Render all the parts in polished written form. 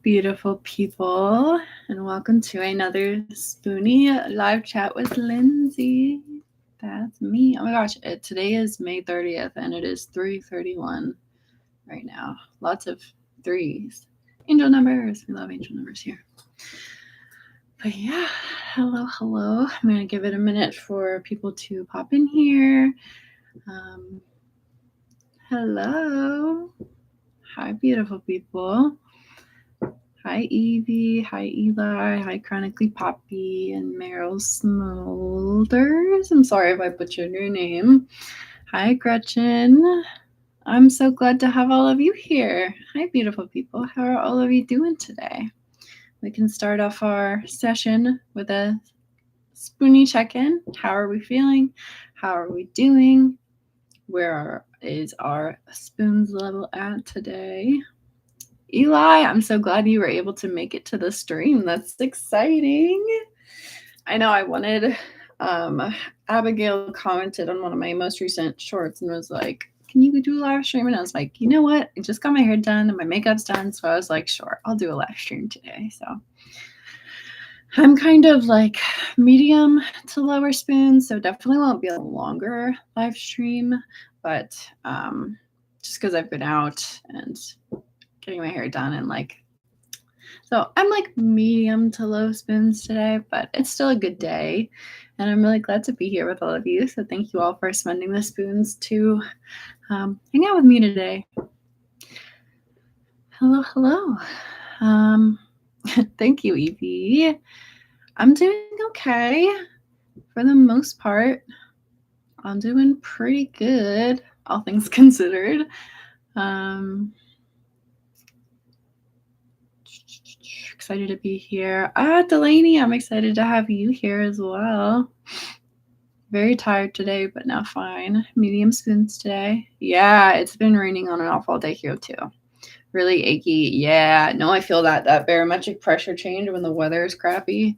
beautiful people, and welcome to another spoonie live chat with Lindsay. That's me. Oh my gosh, today is May 30th and it is 3:31 right now. Lots of threes. Angel numbers. We love angel numbers here. But yeah, hello. I'm going to give it a minute for people to pop in here. Hello. Hi, beautiful people. Hi, Evie. Hi, Eli. Hi, Chronically Poppy and Meryl Smolders. I'm sorry if I butchered your name. Hi, Gretchen. I'm so glad to have all of you here. Hi, beautiful people. How are all of you doing today? We can start off our session with a spoonie check-in. How are we feeling? How are we doing? Where is our spoons level at today? Eli, I'm so glad you were able to make it to the stream. That's exciting. I know I wanted, Abigail commented on one of my most recent shorts and was like, can you do a live stream? And I was like, you know what? I just got my hair done and my makeup's done. So I was like, sure, I'll do a live stream today. So I'm kind of like medium to lower spoons. So definitely won't be a longer live stream, but just because I've been out and getting my hair done and so I'm like medium to low spoons today, but it's still a good day and I'm really glad to be here with all of you. So thank you all for spending the spoons to hang out with me today. Hello. Thank you, Evie. I'm doing okay for the most part. I'm doing pretty good, all things considered. Excited to be here. Delaney, I'm excited to have you here as well. Very tired today, but now fine. Medium spoons today. Yeah, it's been raining on and off all day here too. Really achy. Yeah, no, I feel that barometric pressure change when the weather is crappy.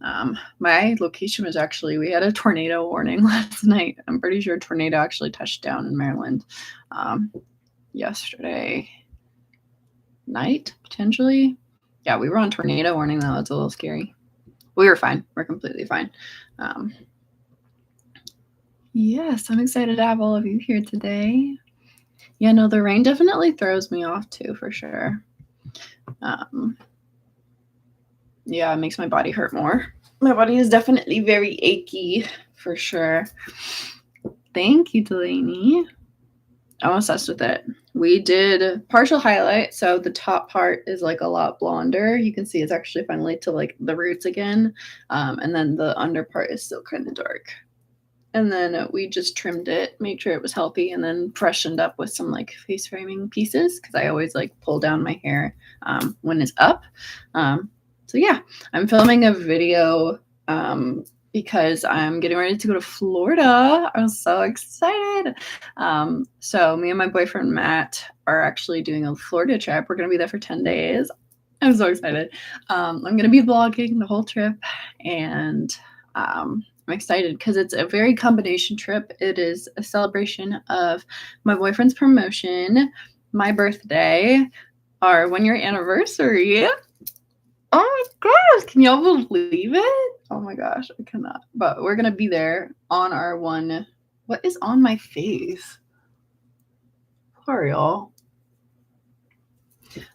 My location was actually, we had a tornado warning last night. I'm pretty sure a tornado actually touched down in Maryland yesterday night, potentially. Yeah, we were on tornado warning though. It's a little scary. We were fine. We're completely fine. Yes, I'm excited to have all of you here today. Yeah, no, the rain definitely throws me off too, for sure. Yeah, it makes my body hurt more. My body is definitely very achy, for sure. Thank you, Delaney. I'm obsessed with it. We did partial highlight, so the top part is like a lot blonder. You can see it's actually finally to like the roots again, and then the under part is still kind of dark. And then we just trimmed it, made sure it was healthy, and then freshened up with some like face framing pieces because I always like pull down my hair when it's up. So yeah, I'm filming a video because I'm getting ready to go to Florida. I'm so excited. So me and my boyfriend Matt are actually doing a Florida trip. We're going to be there for 10 days. I'm so excited. I'm going to be vlogging the whole trip, and I'm excited because it's a very combination trip. It is a celebration of my boyfriend's promotion, my birthday, our 1-year anniversary. Oh my gosh, can y'all believe it? Oh my gosh, I cannot. But we're going to be there on our one. What is on my face? Sorry, y'all.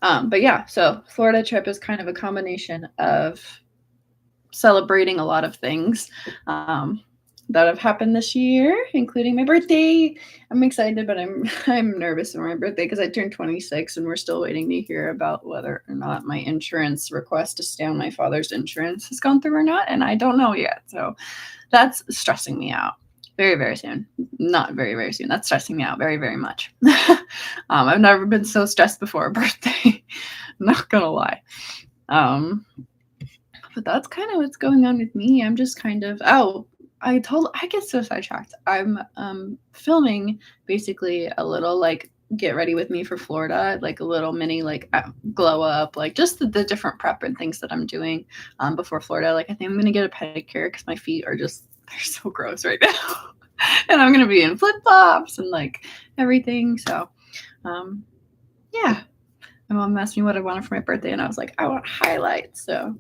But yeah, so Florida trip is kind of a combination of celebrating a lot of things that have happened this year, including my birthday. I'm excited, but I'm nervous for my birthday because I turned 26 and we're still waiting to hear about whether or not my insurance request to stay on my father's insurance has gone through or not, and I don't know yet. So that's stressing me out. Very, very soon. Not very, very soon. That's stressing me out very, very much. I've never been so stressed before a birthday. Not gonna lie. But that's kind of what's going on with me. I'm just kind of, I get so sidetracked. I'm filming basically a little like get ready with me for Florida, like a little mini like glow up, like just the different prep and things that I'm doing before Florida. Like I think I'm gonna get a pedicure because my feet are just, they're so gross right now. And I'm gonna be in flip flops and like everything. So yeah, My mom asked me what I wanted for my birthday, and I was like, I want highlights. So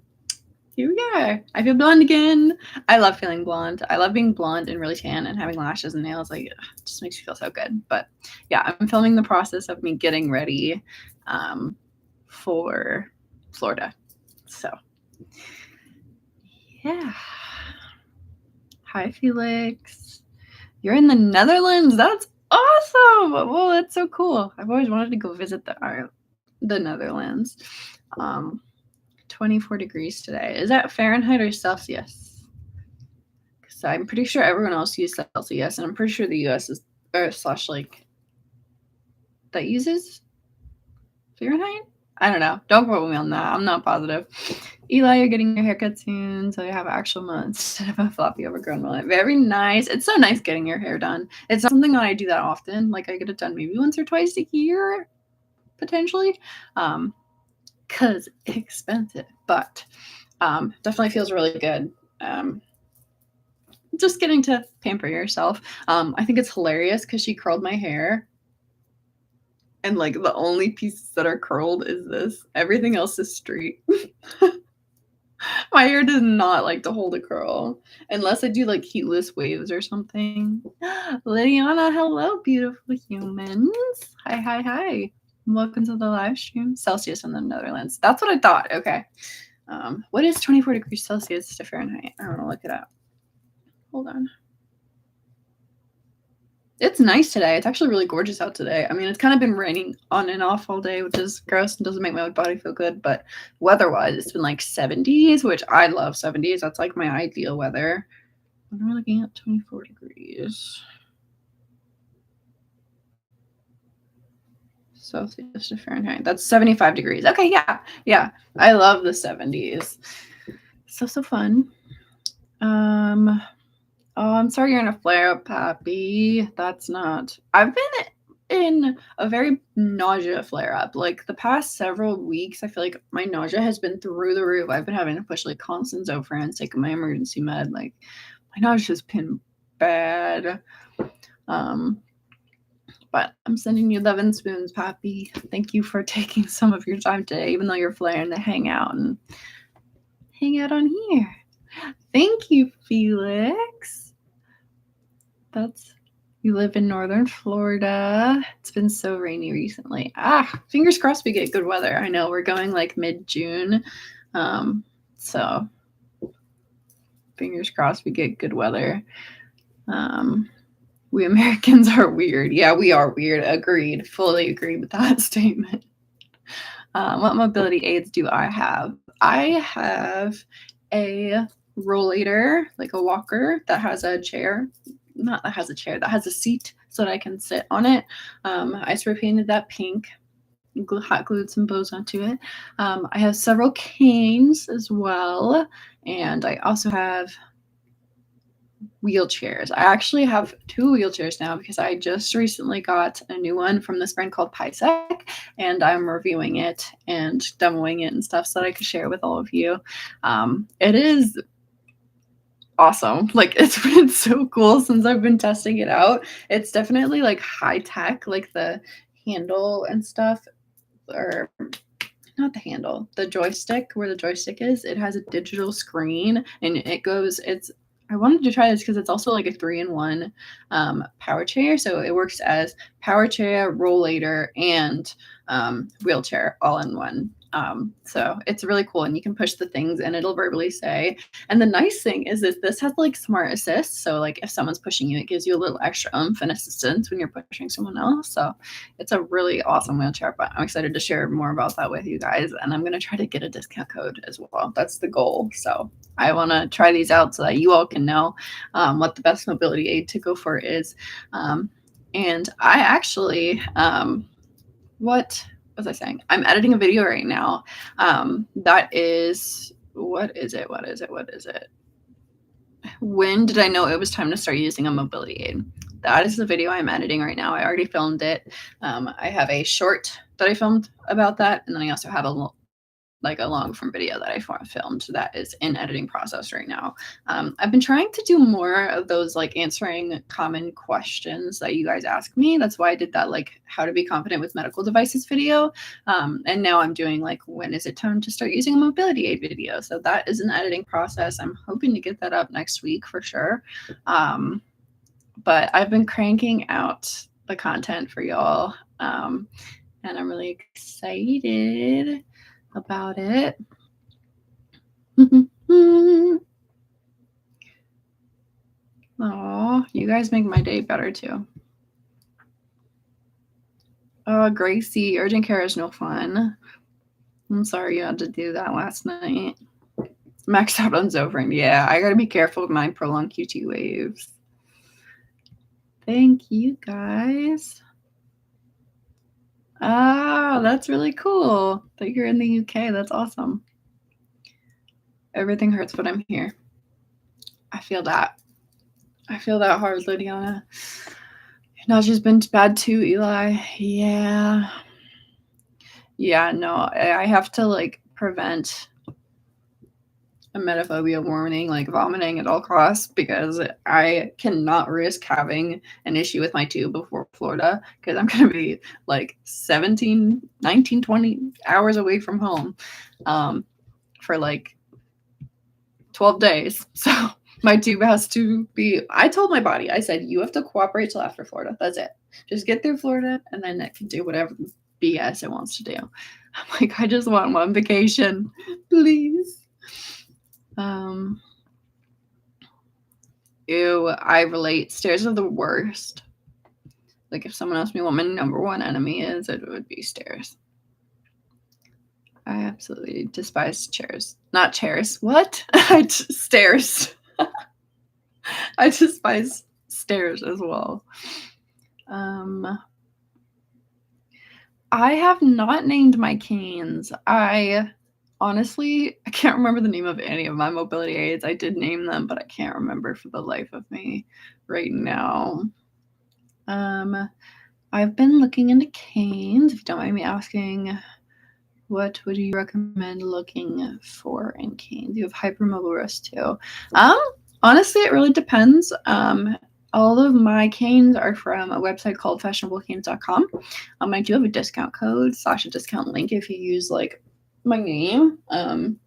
here we are. I feel blonde again. I love feeling blonde. I love being blonde and really tan and having lashes and nails. Like, it just makes you feel so good. But yeah, I'm filming the process of me getting ready for Florida. So yeah. Hi, Felix. You're in the Netherlands. That's awesome. Well, that's so cool. I've always wanted to go visit the Netherlands. 24 degrees today. Is that Fahrenheit or Celsius? Because I'm pretty sure everyone else uses Celsius, and I'm pretty sure the US is that uses Fahrenheit. I don't know. Don't quote me on that. I'm not positive. Eli, you're getting your haircut soon, so you have actual months instead of a floppy overgrown mullet. Very nice. It's so nice getting your hair done. It's not something that I do that often. Like, I get it done maybe once or twice a year, potentially, because it's expensive. But definitely feels really good. Just getting to pamper yourself. I think it's hilarious because she curled my hair. And like the only pieces that are curled is this. Everything else is straight. My hair does not like to hold a curl unless I do like heatless waves or something. Lydiana, hello, beautiful humans. Hi. Welcome to the live stream. Celsius in the Netherlands. That's what I thought. Okay. What is 24 degrees Celsius to Fahrenheit? I want to look it up. Hold on. It's nice today. It's actually really gorgeous out today. I mean, it's kind of been raining on and off all day, which is gross and doesn't make my body feel good. But weather-wise, it's been like 70s, which I love 70s. That's like my ideal weather. I'm looking at 24 degrees. Celsius to Fahrenheit. That's 75 degrees. Okay, yeah. I love the 70s. So fun. Oh, I'm sorry you're in a flare-up, Pappy. That's not... I've been in a very nausea flare-up. Like, the past several weeks, I feel like my nausea has been through the roof. I've been having to push, like, constant Zofran, take my emergency med. Like, my nausea's been bad. But I'm sending you love and spoons, Pappy. Thank you for taking some of your time today, even though you're flaring, to hang out on here. Thank you, Felix. You live in northern Florida. It's been so rainy recently. Fingers crossed we get good weather. I know we're going like mid-June. So fingers crossed we get good weather. We Americans are weird. Yeah, we are weird. Agreed. Fully agree with that statement. What mobility aids do I have? I have a rollator, like a walker that has a chair. Not that has a chair, that has a seat so that I can sit on it. I spray painted that pink, hot glued some bows onto it. I have several canes as well, and I also have wheelchairs. I actually have 2 wheelchairs now because I just recently got a new one from this brand called Pisec, and I'm reviewing it and demoing it and stuff so that I can share with all of you. It is awesome. Like, it's been so cool since I've been testing it out. It's definitely like high tech, like the handle and stuff, or not the handle, the joystick, where the joystick is, it has a digital screen and I wanted to try this because it's also like a 3-in-1 power chair. So it works as power chair, rollator, and wheelchair all in one. So it's really cool, and you can push the things and it'll verbally say. And the nice thing is that this has like smart assist. So like if someone's pushing you, it gives you a little extra oomph and assistance when you're pushing someone else. So it's a really awesome wheelchair, but I'm excited to share more about that with you guys. And I'm going to try to get a discount code as well. That's the goal. So I want to try these out so that you all can know what the best mobility aid to go for is. And I actually, what was I saying? I'm editing a video right now. That is, what is it? When did I know it was time to start using a mobility aid? That is the video I'm editing right now. I already filmed it. I have a short that I filmed about that. And then I also have a like a long form video that I filmed that is in editing process right now. I've been trying to do more of those, like answering common questions that you guys ask me. That's why I did that, like how to be confident with medical devices video. And now I'm doing like, when is it time to start using a mobility aid video? So that is an editing process. I'm hoping to get that up next week for sure. But I've been cranking out the content for y'all. And I'm really excited about it. Oh, you guys make my day better too. Oh, Gracie, urgent care is no fun. I'm sorry you had to do that last night. Max out on Zofran. Yeah, I gotta be careful with my prolonged QT waves. Thank you guys. Ah, that's really cool that you're in the UK. That's awesome. Everything hurts, but I'm here. I feel that. I feel that hard, Lydiana. Nausea's been bad too, Eli. Yeah. Yeah, no, I have to like prevent emetophobia warning, like vomiting at all costs, because I cannot risk having an issue with my tube before Florida, because I'm going to be like 17, 19, 20 hours away from home for like 12 days. So my tube has to be, I told my body, I said, you have to cooperate till after Florida. That's it. Just get through Florida and then it can do whatever BS it wants to do. I'm like, I just want one vacation, please. Ew, I relate. Stairs are the worst. Like if someone asked me what my number one enemy is, it would be stairs. I absolutely despise chairs. Not chairs. What? Stairs. I despise stairs as well. I have not named my canes. Honestly, I can't remember the name of any of my mobility aids. I did name them, but I can't remember for the life of me right now. I've been looking into canes. If you don't mind me asking, what would you recommend looking for in canes? You have hypermobile wrist too. Honestly, it really depends. All of my canes are from a website called fashionablecanes.com. I do have a discount code / a discount link if you use like my name,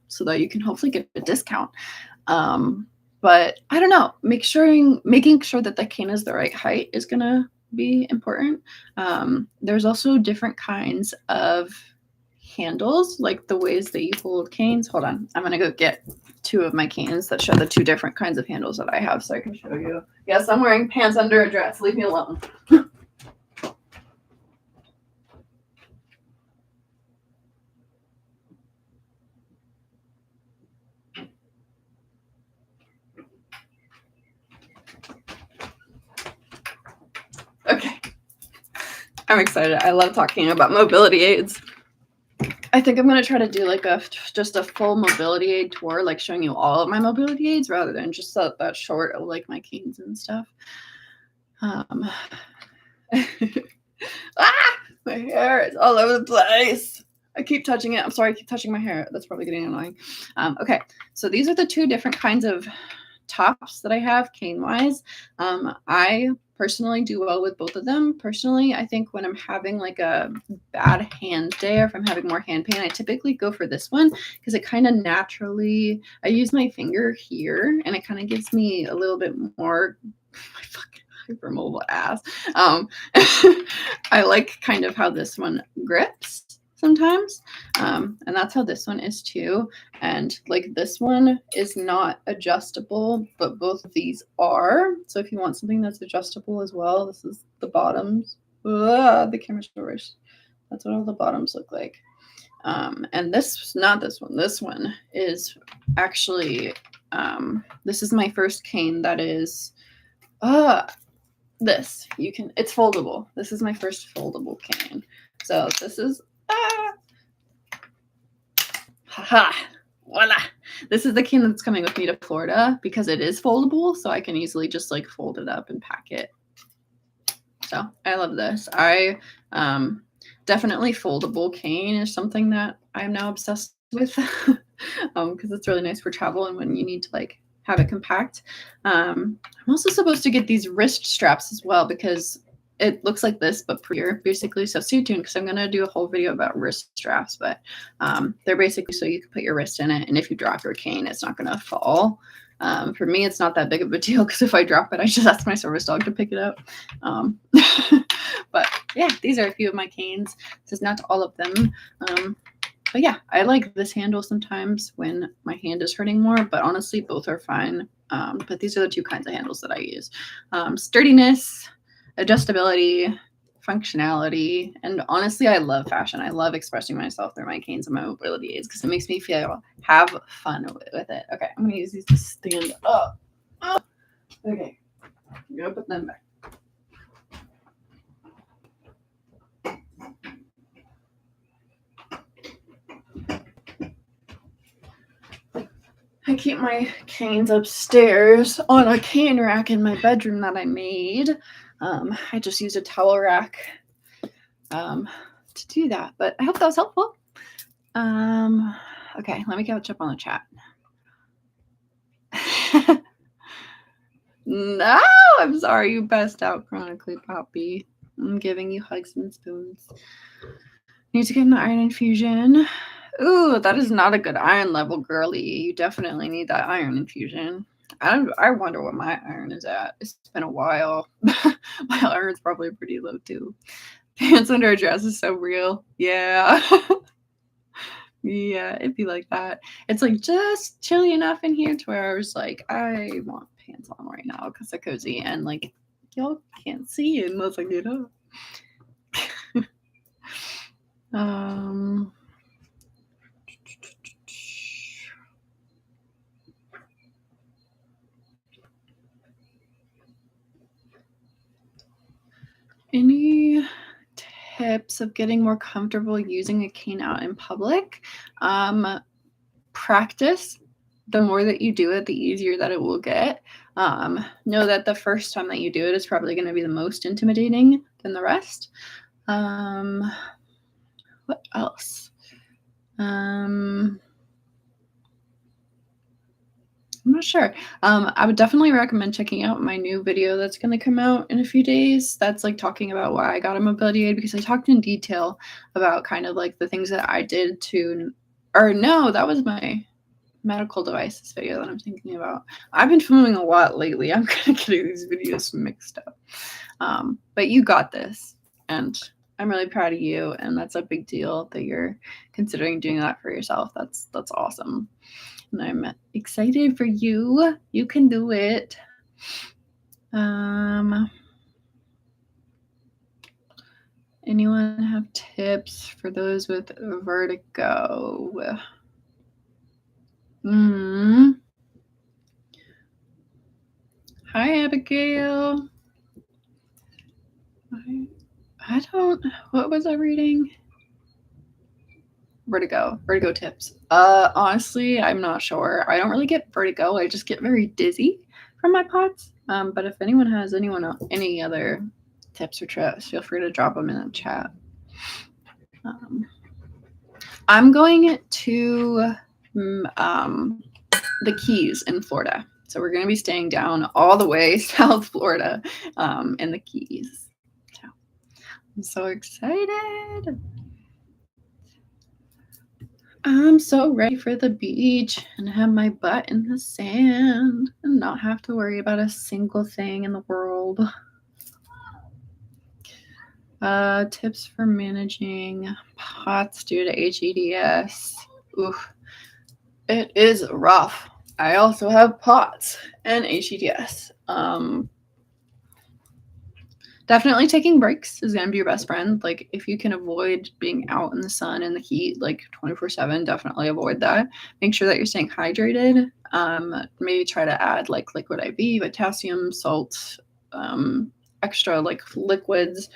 so that you can hopefully get a discount. But I don't know, making sure that the cane is the right height is gonna be important. There's also different kinds of handles, like the ways that you hold canes. Hold on, I'm gonna go get 2 of my canes that show the 2 different kinds of handles that I have so I can show you. Yes, I'm wearing pants under a dress. Leave me alone. Okay. I'm excited. I love talking about mobility aids. I think I'm going to try to do like just a full mobility aid tour, like showing you all of my mobility aids rather than just that short of like my canes and stuff. My hair is all over the place. I keep touching it. I'm sorry, I keep touching my hair. That's probably getting annoying. Okay, so these are the 2 different kinds of tops that I have cane-wise. I personally do well with both of them. Personally, I think when I'm having like a bad hand day, or if I'm having more hand pain, I typically go for this one because it kind of naturally, I use my finger here and it kind of gives me a little bit more, my fucking hypermobile ass. I like kind of how this one grips sometimes, and that's how this one is too. And like this one is not adjustable, but both of these are. So if you want something that's adjustable as well, this is the bottoms. The camera's worse. That's what all the bottoms look like. And this, not this one. This one is actually, this is my first cane that is, this. It's foldable. This is my first foldable cane. So this is, haha, voila. This is the cane that's coming with me to Florida because it is foldable, so I can easily just like fold it up and pack it. So I love this. Definitely foldable cane is something that I'm now obsessed with because it's really nice for travel and when you need to like have it compact. I'm also supposed to get these wrist straps as well because it looks like this but prettier basically, so stay tuned because I'm going to do a whole video about wrist straps, but they're basically so you can put your wrist in it and if you drop your cane it's not going to fall. For me it's not that big of a deal because if I drop it I just ask my service dog to pick it up. But yeah, these are a few of my canes. This is not all of them. But yeah, I like this handle sometimes when my hand is hurting more, but honestly, both are fine. But these are the two kinds of handles that I use. Sturdiness, adjustability, functionality, and honestly, I love fashion. I love expressing myself through my canes and my mobility aids because it makes me have fun with it. Okay, I'm going to use these to stand up. Oh, okay, I'm going to put them back. I keep my canes upstairs on a cane rack in my bedroom that I made. I just used a towel rack to do that, but I hope that was helpful. Okay, let me catch up on the chat. No, I'm sorry you passed out chronically, Poppy. I'm giving you hugs and spoons. Need to get an iron infusion. Ooh, that is not a good iron level, girly. You definitely need that iron infusion. I wonder what my iron is at. It's been a while. My iron's probably pretty low too. Pants under a dress is so real. Yeah. Yeah, it'd be like that. It's like just chilly enough in here to where I was like, I want pants on right now because they're cozy and like y'all can't see unless I get up. Any tips of getting more comfortable using a cane out in public? Practice. The more that you do it, the easier that it will get. Know that the first time that you do it is probably going to be the most intimidating than the rest. What else? I'm not sure. I would definitely recommend checking out my new video that's going to come out in a few days. That's like talking about why I got a mobility aid because I talked in detail about kind of like the things that I did to, or no, that was my medical devices video that I'm thinking about. I've been filming a lot lately. I'm kind of getting these videos mixed up. But you got this, and I'm really proud of you, and that's a big deal that you're considering doing that for yourself. That's awesome. And I'm excited for you. You can do it. Anyone have tips for those with vertigo? Hi, Abigail. I don't. What was I reading? Vertigo tips. Honestly, I'm not sure. I don't really get vertigo. I just get very dizzy from my POTS. But if anyone has any other tips or tricks, feel free to drop them in the chat. I'm going to the Keys in Florida. So we're going to be staying down all the way South Florida in the Keys. So I'm so excited. I'm so ready for the beach and have my butt in the sand and not have to worry about a single thing in the world. Tips for managing POTS due to HEDS. Oof. It is rough. I also have POTS and HEDS. Definitely taking breaks is going to be your best friend. Like if you can avoid being out in the sun and the heat like 24/7, definitely avoid that. Make sure that you're staying hydrated. Maybe try to add like liquid IV, potassium, salt, extra like liquids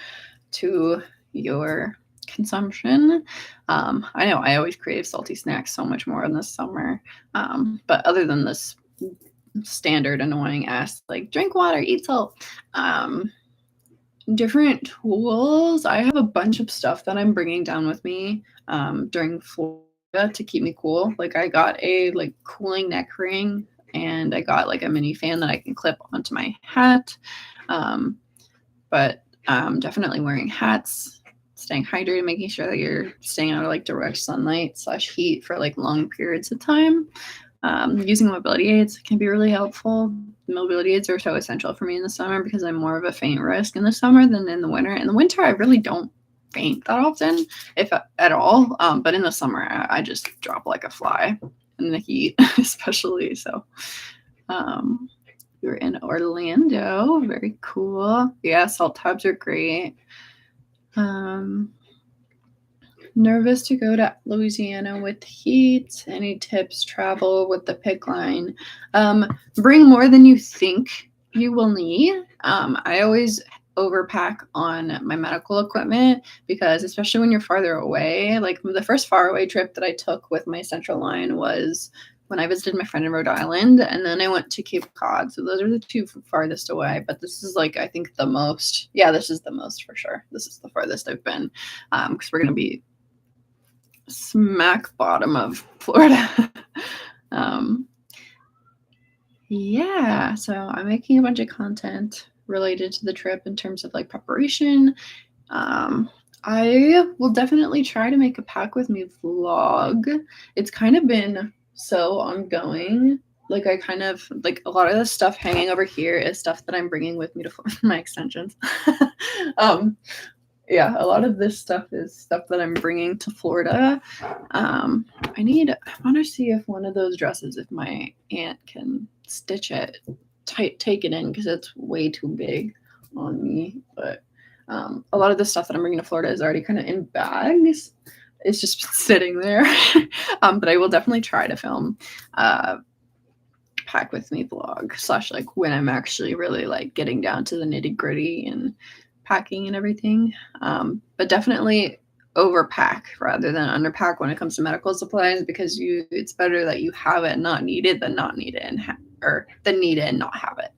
to your consumption. I know I always crave salty snacks so much more in the summer. But other than this standard annoying ass like drink water, eat salt, different tools. I have a bunch of stuff that I'm bringing down with me during Florida to keep me cool. Like I got a like cooling neck ring, and I got like a mini fan that I can clip onto my hat. But definitely wearing hats, staying hydrated, making sure that you're staying out of like direct sunlight / heat for like long periods of time. Using mobility aids can be really helpful. Mobility aids are so essential for me in the summer because I'm more of a faint risk in the summer than in the winter. In the winter, I really don't faint that often, if at all. But in the summer, I just drop like a fly in the heat, especially. So we were in Orlando. Very cool. Yeah, salt tubs are great. Nervous to go to Louisiana with heat. Any tips? Travel with the pick line. Bring more than you think you will need. I always overpack on my medical equipment because especially when you're farther away, like the first far away trip that I took with my central line was when I visited my friend in Rhode Island, and then I went to Cape Cod. So those are the two farthest away, but this is like, I think the most, yeah, this is the most for sure. This is the farthest I've been, because we're going to be smack bottom of Florida. Yeah, so I'm making a bunch of content related to the trip in terms of like preparation. I will definitely try to make a pack with me vlog. It's kind of been so ongoing. Like I kind of like a lot of the stuff hanging over here is stuff that I'm bringing with me to my extensions. Yeah, a lot of this stuff is stuff that I'm bringing to Florida. I want to see if one of those dresses, if my aunt can stitch it, take it in, because it's way too big on me. But a lot of the stuff that I'm bringing to Florida is already kind of in bags. It's just sitting there. But I will definitely try to film pack with me vlog / like when I'm actually really like getting down to the nitty gritty and packing and everything. But definitely overpack rather than underpack when it comes to medical supplies, because it's better that you have it not needed than not need it or than need it and not have it.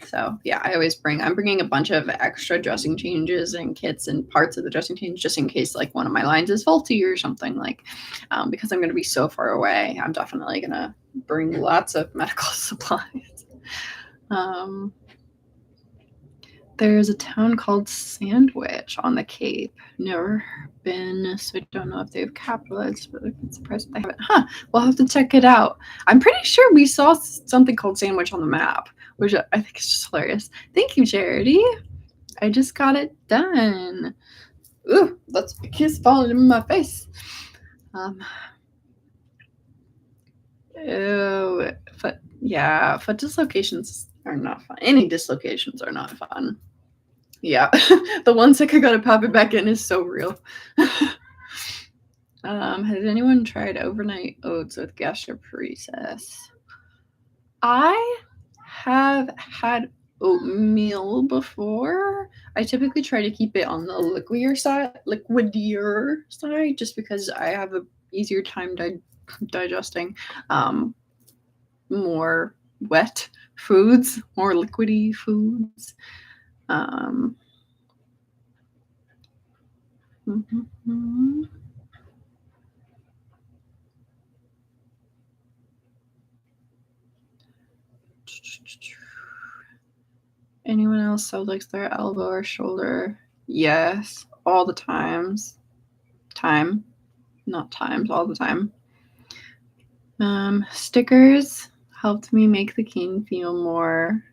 So yeah, I'm bringing a bunch of extra dressing changes and kits and parts of the dressing change just in case like one of my lines is faulty or something, like because I'm going to be so far away. I'm definitely going to bring lots of medical supplies. There's a town called Sandwich on the Cape. Never been, so I don't know if they have capitals, but I'm surprised if they haven't. We'll have to check it out. I'm pretty sure we saw something called Sandwich on the map, which I think is just hilarious. Thank you, Charity. I just got it done. Ooh, that's a kiss falling in my face. Foot dislocations are not fun. Any dislocations are not fun. Yeah, the one sick I gotta pop it back in is so real. Has anyone tried overnight oats with gastroparesis? I have had oatmeal before. I typically try to keep it on the liquidier side, just because I have a easier time digesting more wet foods, more liquidy foods. Anyone else subluxes their elbow or shoulder? Yes, all the times. All the time. Stickers helped me make the cane feel more.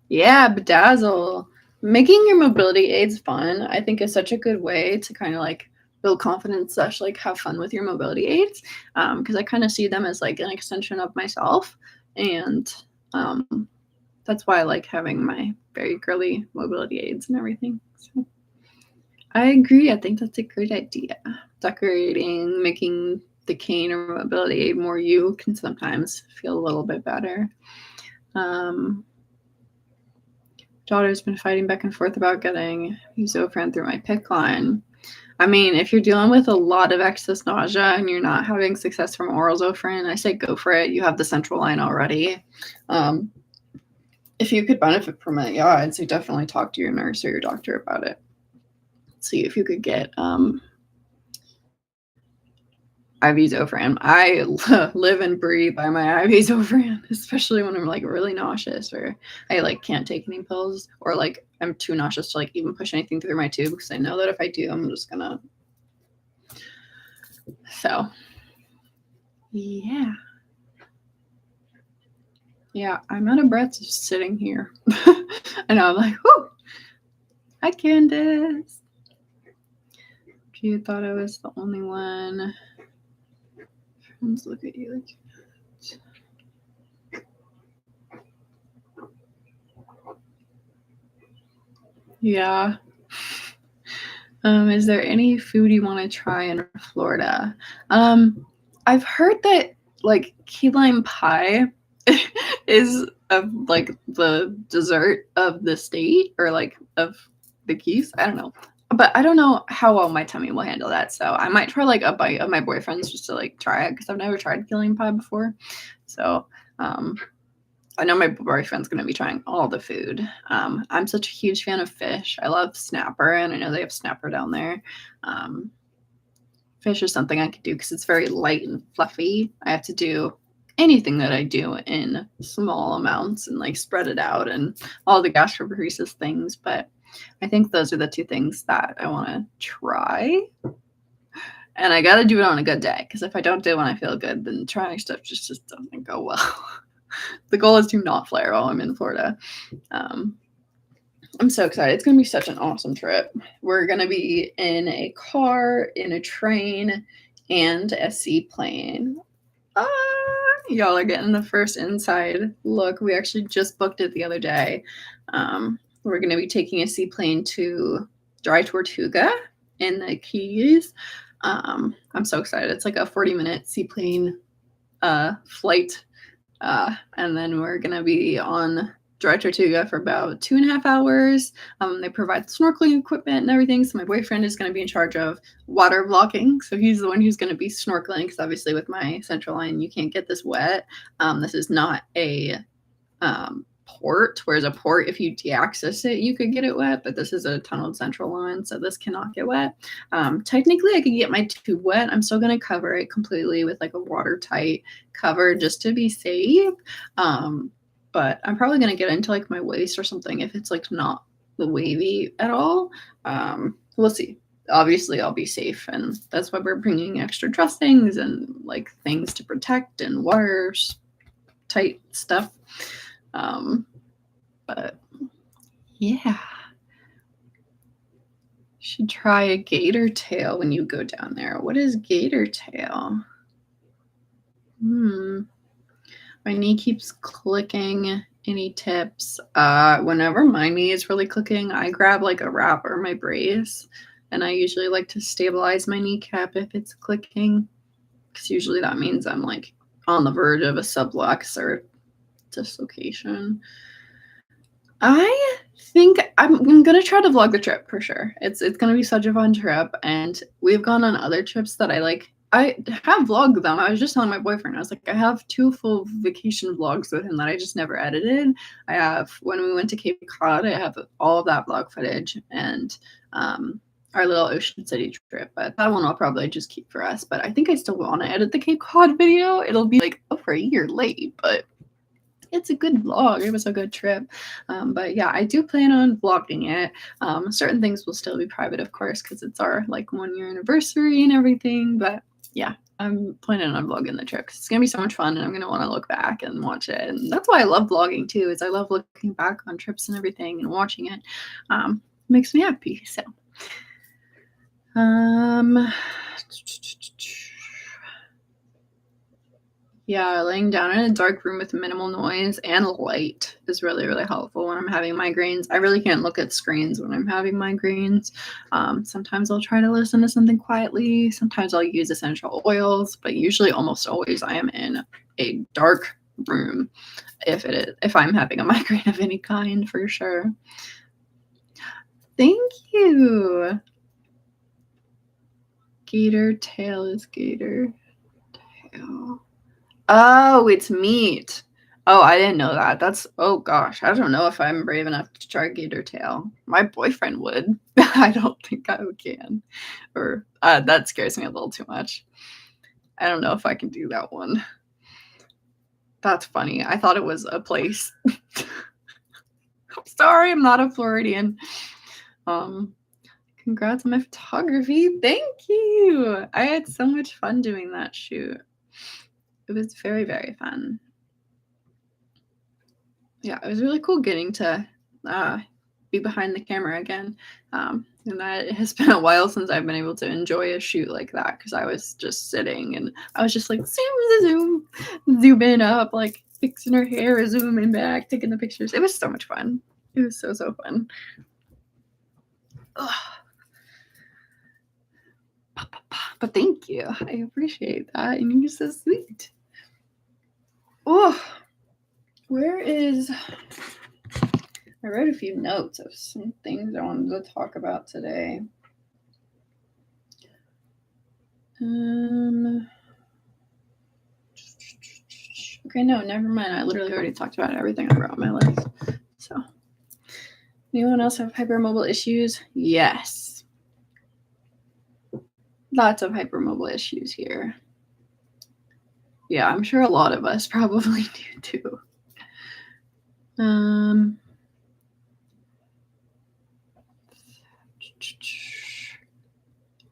Yeah, bedazzle. Making your mobility aids fun, I think, is such a good way to kind of like build confidence / like have fun with your mobility aids, because I kind of see them as like an extension of myself, and that's why I like having my very girly mobility aids and everything. So I agree. I think that's a great idea. Decorating, making the cane or mobility aid more you can sometimes feel a little bit better. Daughter's been fighting back and forth about getting Zofran through my pick line. I mean, if you're dealing with a lot of excess nausea and you're not having success from oral Zofran, I say go for it. You have the central line already. If you could benefit from it, yeah, I'd say definitely talk to your nurse or your doctor about it. See if you could get Zofran. I live and breathe by my IV Zofran, especially when I'm like really nauseous or I like can't take any pills or like I'm too nauseous to like even push anything through my tube because I know that if I do, I'm just gonna. So, yeah. Yeah, I'm out of breath just sitting here. And I'm like, whoo! Hi, Candace. You thought I was the only one. Friends look at you like. Yeah. Is there any food you want to try in Florida? I've heard that like key lime pie is like the dessert of the state or like of the Keys. I don't know, but I don't know how well my tummy will handle that. So I might try like a bite of my boyfriend's just to like try it because I've never tried key lime pie before. So I know my boyfriend's going to be trying all the food. I'm such a huge fan of fish. I love snapper, and I know they have snapper down there. Fish is something I could do because it's very light and fluffy. I have to do anything that I do in small amounts and like spread it out and all the gastroparesis things. But I think those are the two things that I want to try. And I got to do it on a good day because if I don't do it when I feel good, then trying stuff just doesn't go well. The goal is to not flare while I'm in Florida. I'm so excited. It's going to be such an awesome trip. We're going to be in a car, in a train, and a seaplane. Y'all are getting the first inside look. We actually just booked it the other day. We're going to be taking a seaplane to Dry Tortuga in the Keys. I'm so excited. It's like a 40-minute seaplane flight. And then we're going to be on Dry Tortuga for about 2.5 hours. They provide snorkeling equipment and everything. So my boyfriend is going to be in charge of water vlogging. So he's the one who's going to be snorkeling because obviously with my central line, you can't get this wet. This is not a port, whereas a port, if you de-access it, you could get it wet, but this is a tunneled central line, so this cannot get wet. Technically, I could get my tube wet. I'm still going to cover it completely with like a watertight cover just to be safe. But I'm probably going to get into like my waist or something if it's like not wavy at all. We'll see. Obviously, I'll be safe, and that's why we're bringing extra dressings and like things to protect and water tight stuff. But yeah, you should try a gator tail when you go down there. What is gator tail? My knee keeps clicking. Any tips? Whenever my knee is really clicking, I grab like a wrap or my brace, and I usually like to stabilize my kneecap if it's clicking, because usually that means I'm like on the verge of a sublux or dislocation. I think I'm gonna try to vlog the trip for sure. It's gonna be such a fun trip, and we've gone on other trips that I like. I have vlogged them. I was just telling my boyfriend, I was like, I have 2 full vacation vlogs with him that I just never edited. I have when we went to Cape Cod, I have all of that vlog footage, and our little Ocean City trip. But that one I'll probably just keep for us. But I think I still want to edit the Cape Cod video. It'll be like over a year late, but it's a good vlog. It was a good trip. But yeah, I do plan on vlogging it. Certain things will still be private, of course, because it's our like 1-year anniversary and everything. But yeah, I'm planning on vlogging the trip because it's gonna be so much fun, and I'm gonna want to look back and watch it. And that's why I love vlogging too, is I love looking back on trips and everything and watching it. Makes me happy. So yeah, laying down in a dark room with minimal noise and light is really, really helpful when I'm having migraines. I really can't look at screens when I'm having migraines. Sometimes I'll try to listen to something quietly. Sometimes I'll use essential oils, but usually almost always I am in a dark room if I'm having a migraine of any kind, for sure. Thank you. Gator tail is gator tail. Oh, it's meat. Oh, I didn't know that. Oh gosh, I don't know if I'm brave enough to try gator tail. My boyfriend would. I don't think I can. Or that scares me a little too much. I don't know if I can do that one. That's funny. I thought it was a place. I'm sorry, I'm not a Floridian. Congrats on my photography. Thank you. I had so much fun doing that shoot. It was very, very fun. Yeah, it was really cool getting to be behind the camera again. And that it has been a while since I've been able to enjoy a shoot like that, because I was just sitting and I was just like zooming up, like fixing her hair, zooming back, taking the pictures. It was so much fun. It was so fun. Ugh. But thank you. I appreciate that. And you're so sweet. Oh, where is... I wrote a few notes of some things I wanted to talk about today. Okay, no, never mind. I literally already talked about everything I wrote on my list. So, anyone else have hypermobile issues? Yes. Lots of hypermobile issues here. Yeah, I'm sure a lot of us probably do too.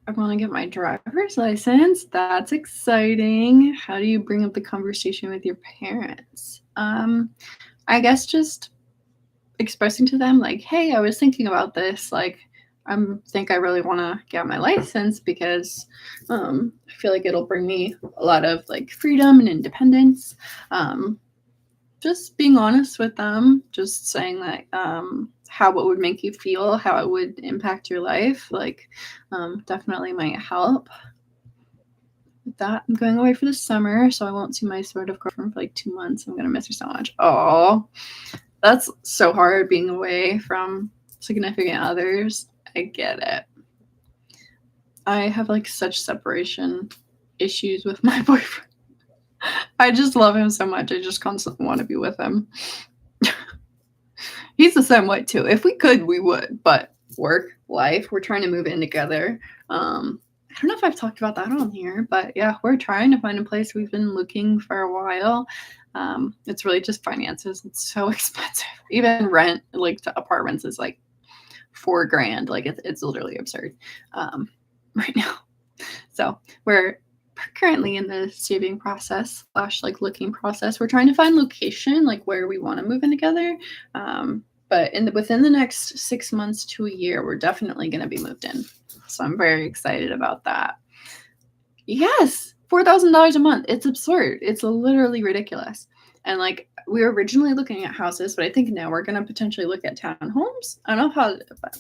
I want to get my driver's license. That's exciting. How do you bring up the conversation with your parents? I guess just expressing to them, like, hey, I was thinking about this. Like, I think I really want to get my license because I feel like it'll bring me a lot of like freedom and independence. Just being honest with them, just saying that how it would make you feel, how it would impact your life, like definitely might help with that. I'm going away for the summer, so I won't see my sort of girlfriend for like 2 months. I'm gonna miss her so much. Oh, that's so hard being away from significant others. I get it. I have like such separation issues with my boyfriend. I just love him so much. I just constantly want to be with him. He's the same way too. If we could, we would. But work, life, we're trying to move in together. I don't know if I've talked about that on here, but yeah, we're trying to find a place. We've been looking for a while. It's really just finances. It's so expensive. Even rent, like to apartments, is like $4,000. Like it's literally absurd right now. So we're currently in the saving process / like looking process. We're trying to find location, like where we want to move in together. But within the next 6 months to a year, we're definitely going to be moved in. So I'm very excited about that. Yes, $4,000 a month. It's absurd. It's literally ridiculous. And like we were originally looking at houses, but I think now we're going to potentially look at townhomes. I don't know how, but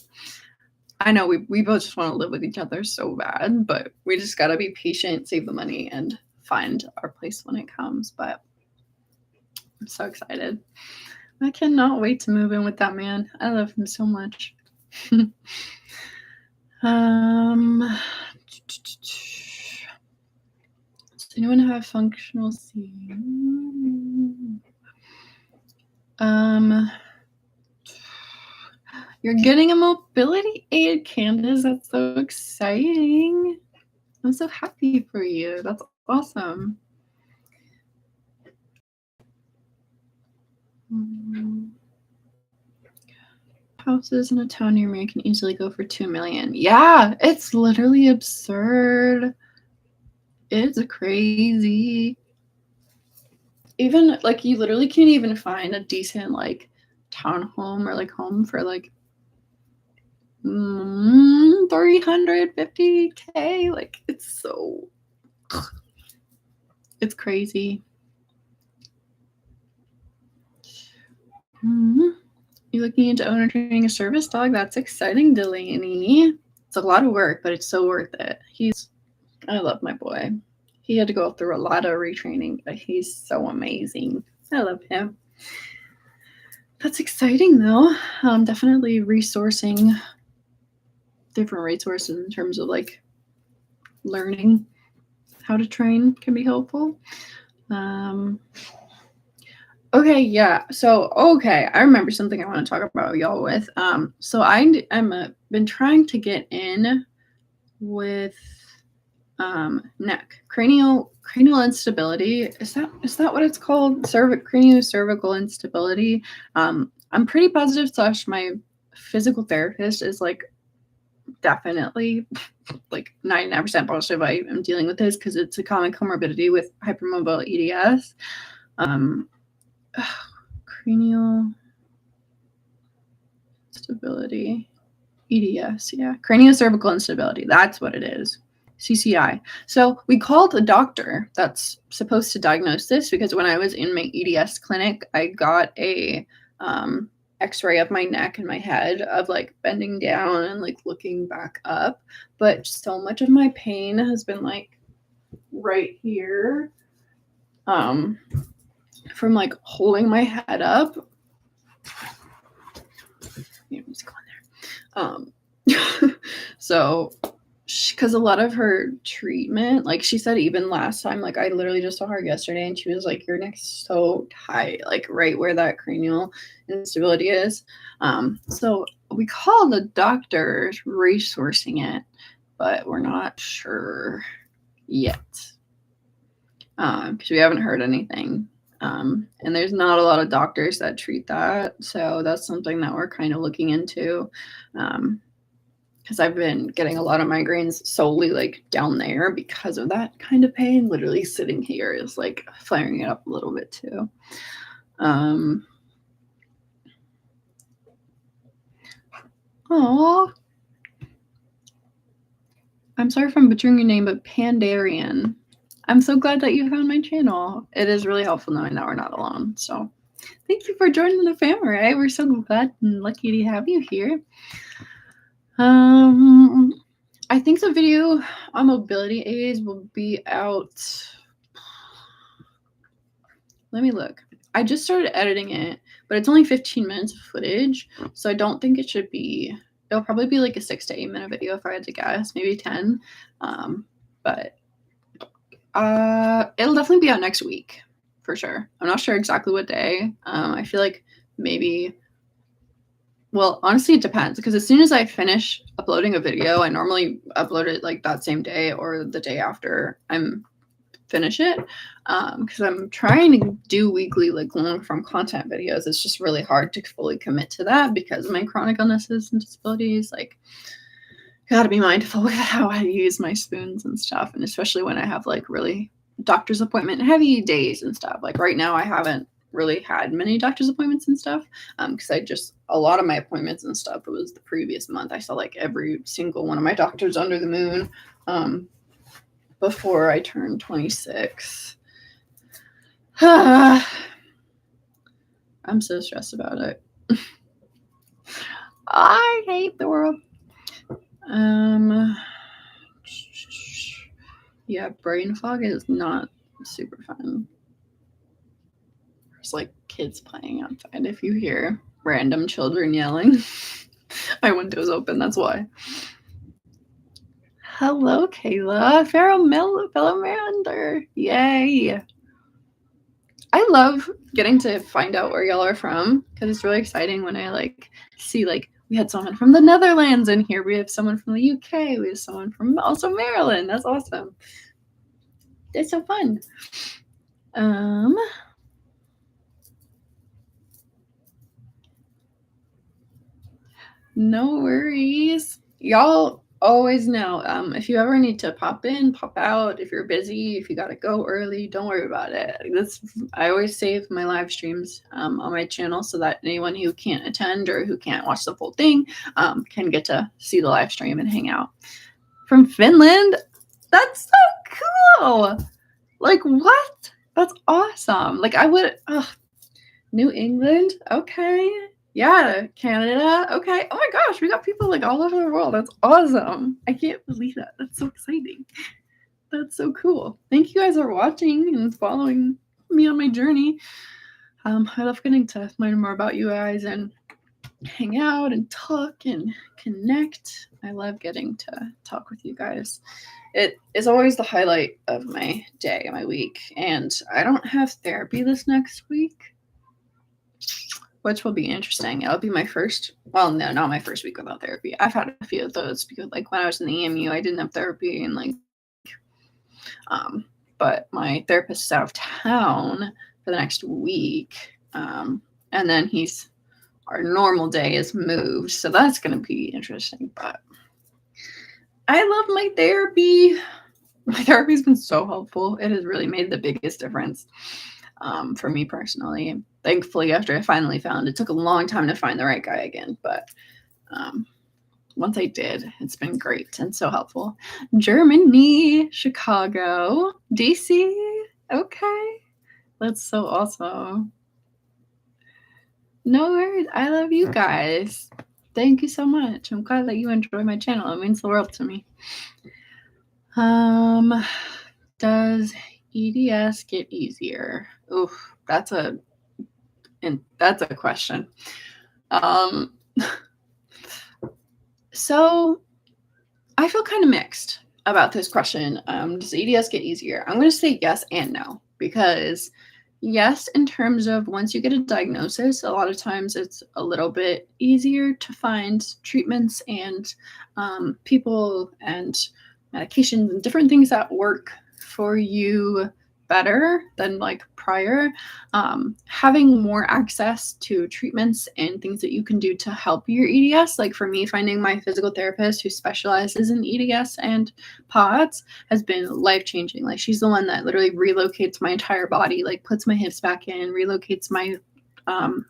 I know we both just want to live with each other so bad, but we just got to be patient, save the money, and find our place when it comes. But I'm so excited. I cannot wait to move in with that man. I love him so much. Does anyone have functional seeing? You're getting a mobility aid, Candace. That's so exciting. I'm so happy for you. That's awesome. Houses in a town near me can easily go for $2 million. Yeah, it's literally absurd. It's crazy. Even like you literally can't even find a decent like townhome or like home for like $350K. Like it's crazy. You're looking into owner training a service dog? That's exciting, Delaney. It's a lot of work, but it's so worth it. I love my boy. He had to go through a lot of retraining, but he's so amazing. I love him. That's exciting though. Definitely resourcing different resources in terms of like learning how to train can be helpful. Okay, yeah. So, I remember something I want to talk about y'all with. So I'm been trying to get in with Neck. Cranial instability. Is that what it's called? Cervical instability. I'm pretty positive / my physical therapist is like definitely like 99% positive I am dealing with this because it's a common comorbidity with hypermobile EDS. Cranial stability. EDS, yeah. Craniocervical instability. That's what it is. CCI. So we called a doctor that's supposed to diagnose this because when I was in my EDS clinic, I got a x-ray of my neck and my head of like bending down and like looking back up. But so much of my pain has been like right here from like holding my head up. Let's go in there. So because a lot of her treatment, like she said, even last time, like I literally just saw her yesterday and she was like, your neck's so tight, like right where that cranial instability is. So we called the doctor resourcing it, but we're not sure yet because we haven't heard anything. And there's not a lot of doctors that treat that. So that's something that we're kind of looking into. Because I've been getting a lot of migraines solely like down there because of that kind of pain. Literally sitting here is like flaring it up a little bit too. Oh, I'm sorry if I'm butchering your name, but Pandarian. I'm so glad that you found my channel. It is really helpful knowing that we're not alone. So thank you for joining the family. Right? We're so glad and lucky to have you here. I think the video on mobility aids will be out. Let me look. I just started editing it, but it's only 15 minutes of footage, so I don't think it should be. It'll probably be like a 6 to 8 minute video if I had to guess, maybe 10. But it'll definitely be out next week for sure. I'm not sure exactly what day. I feel like maybe. Well, honestly, it depends because as soon as I finish uploading a video, I normally upload it like that same day or the day after I'm finish it because I'm trying to do weekly like long form content videos. It's just really hard to fully commit to that because of my chronic illnesses and disabilities. Like, gotta be mindful with how I use my spoons and stuff, and especially when I have like really doctor's appointment heavy days and stuff. Like right now, I haven't really had many doctor's appointments and stuff because a lot of my appointments and stuff, it was the previous month. I saw like every single one of my doctors under the moon before I turned 26. I'm so stressed about it. I hate the world. Yeah, brain fog is not super fun. There's like kids playing outside. If you hear random children yelling, my window's open, that's why. Hello, Kayla. fellow Marylander. Yay. I love getting to find out where y'all are from because it's really exciting when I like see like we had someone from the Netherlands in here. We have someone from the UK. We have someone from also Maryland. That's awesome. It's so fun. No worries. Y'all always know if you ever need to pop in, pop out, if you're busy, if you gotta go early, don't worry about it. I always save my live streams on my channel so that anyone who can't attend or who can't watch the full thing can get to see the live stream and hang out. From Finland? That's so cool. Like what? That's awesome. Like I would New England, okay. Yeah, Canada. Okay. Oh my gosh, we got people like all over the world. That's awesome. I can't believe that. That's so exciting. That's so cool. Thank you guys for watching and following me on my journey. I love getting to learn more about you guys and hang out and talk and connect. I love getting to talk with you guys. It is always the highlight of my day, my week. And I don't have therapy this next week, which will be interesting. It'll be my first, well, no, not my first week without therapy. I've had a few of those because like when I was in the EMU, I didn't have therapy and like But my therapist is out of town for the next week. And then our normal day is moved. So that's going to be interesting. But I love my therapy. My therapy's been so helpful. It has really made the biggest difference for me personally. Thankfully, after I finally found, it took a long time to find the right guy again. But once I did, it's been great and so helpful. Germany, Chicago, DC. Okay. That's so awesome. No worries. I love you guys. Thank you so much. I'm glad that you enjoy my channel. It means the world to me. Does EDS get easier? Oof, that's a question. So I feel kind of mixed about this question. Does EDS get easier? I'm going to say yes and no, because yes, in terms of once you get a diagnosis, a lot of times it's a little bit easier to find treatments and people and medications and different things that work for you better than like prior. Having more access to treatments and things that you can do to help your EDS, like for me, finding my physical therapist who specializes in EDS and POTS has been life-changing. Like she's the one that literally relocates my entire body, like puts my hips back in, relocates my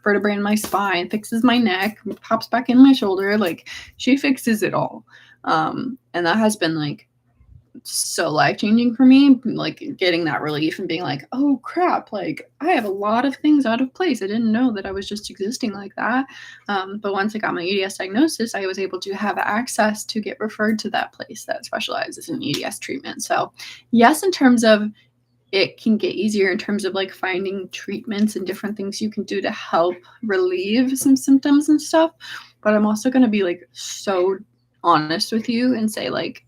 vertebrae in my spine, fixes my neck, pops back in my shoulder. Like she fixes it all. And that has been like so life-changing for me, like getting that relief and being like, oh crap, like I have a lot of things out of place. I didn't know that I was just existing like that. But once I got my EDS diagnosis, I was able to have access to get referred to that place that specializes in EDS treatment. So yes, in terms of it can get easier in terms of like finding treatments and different things you can do to help relieve some symptoms and stuff. But I'm also going to be like so honest with you and say like,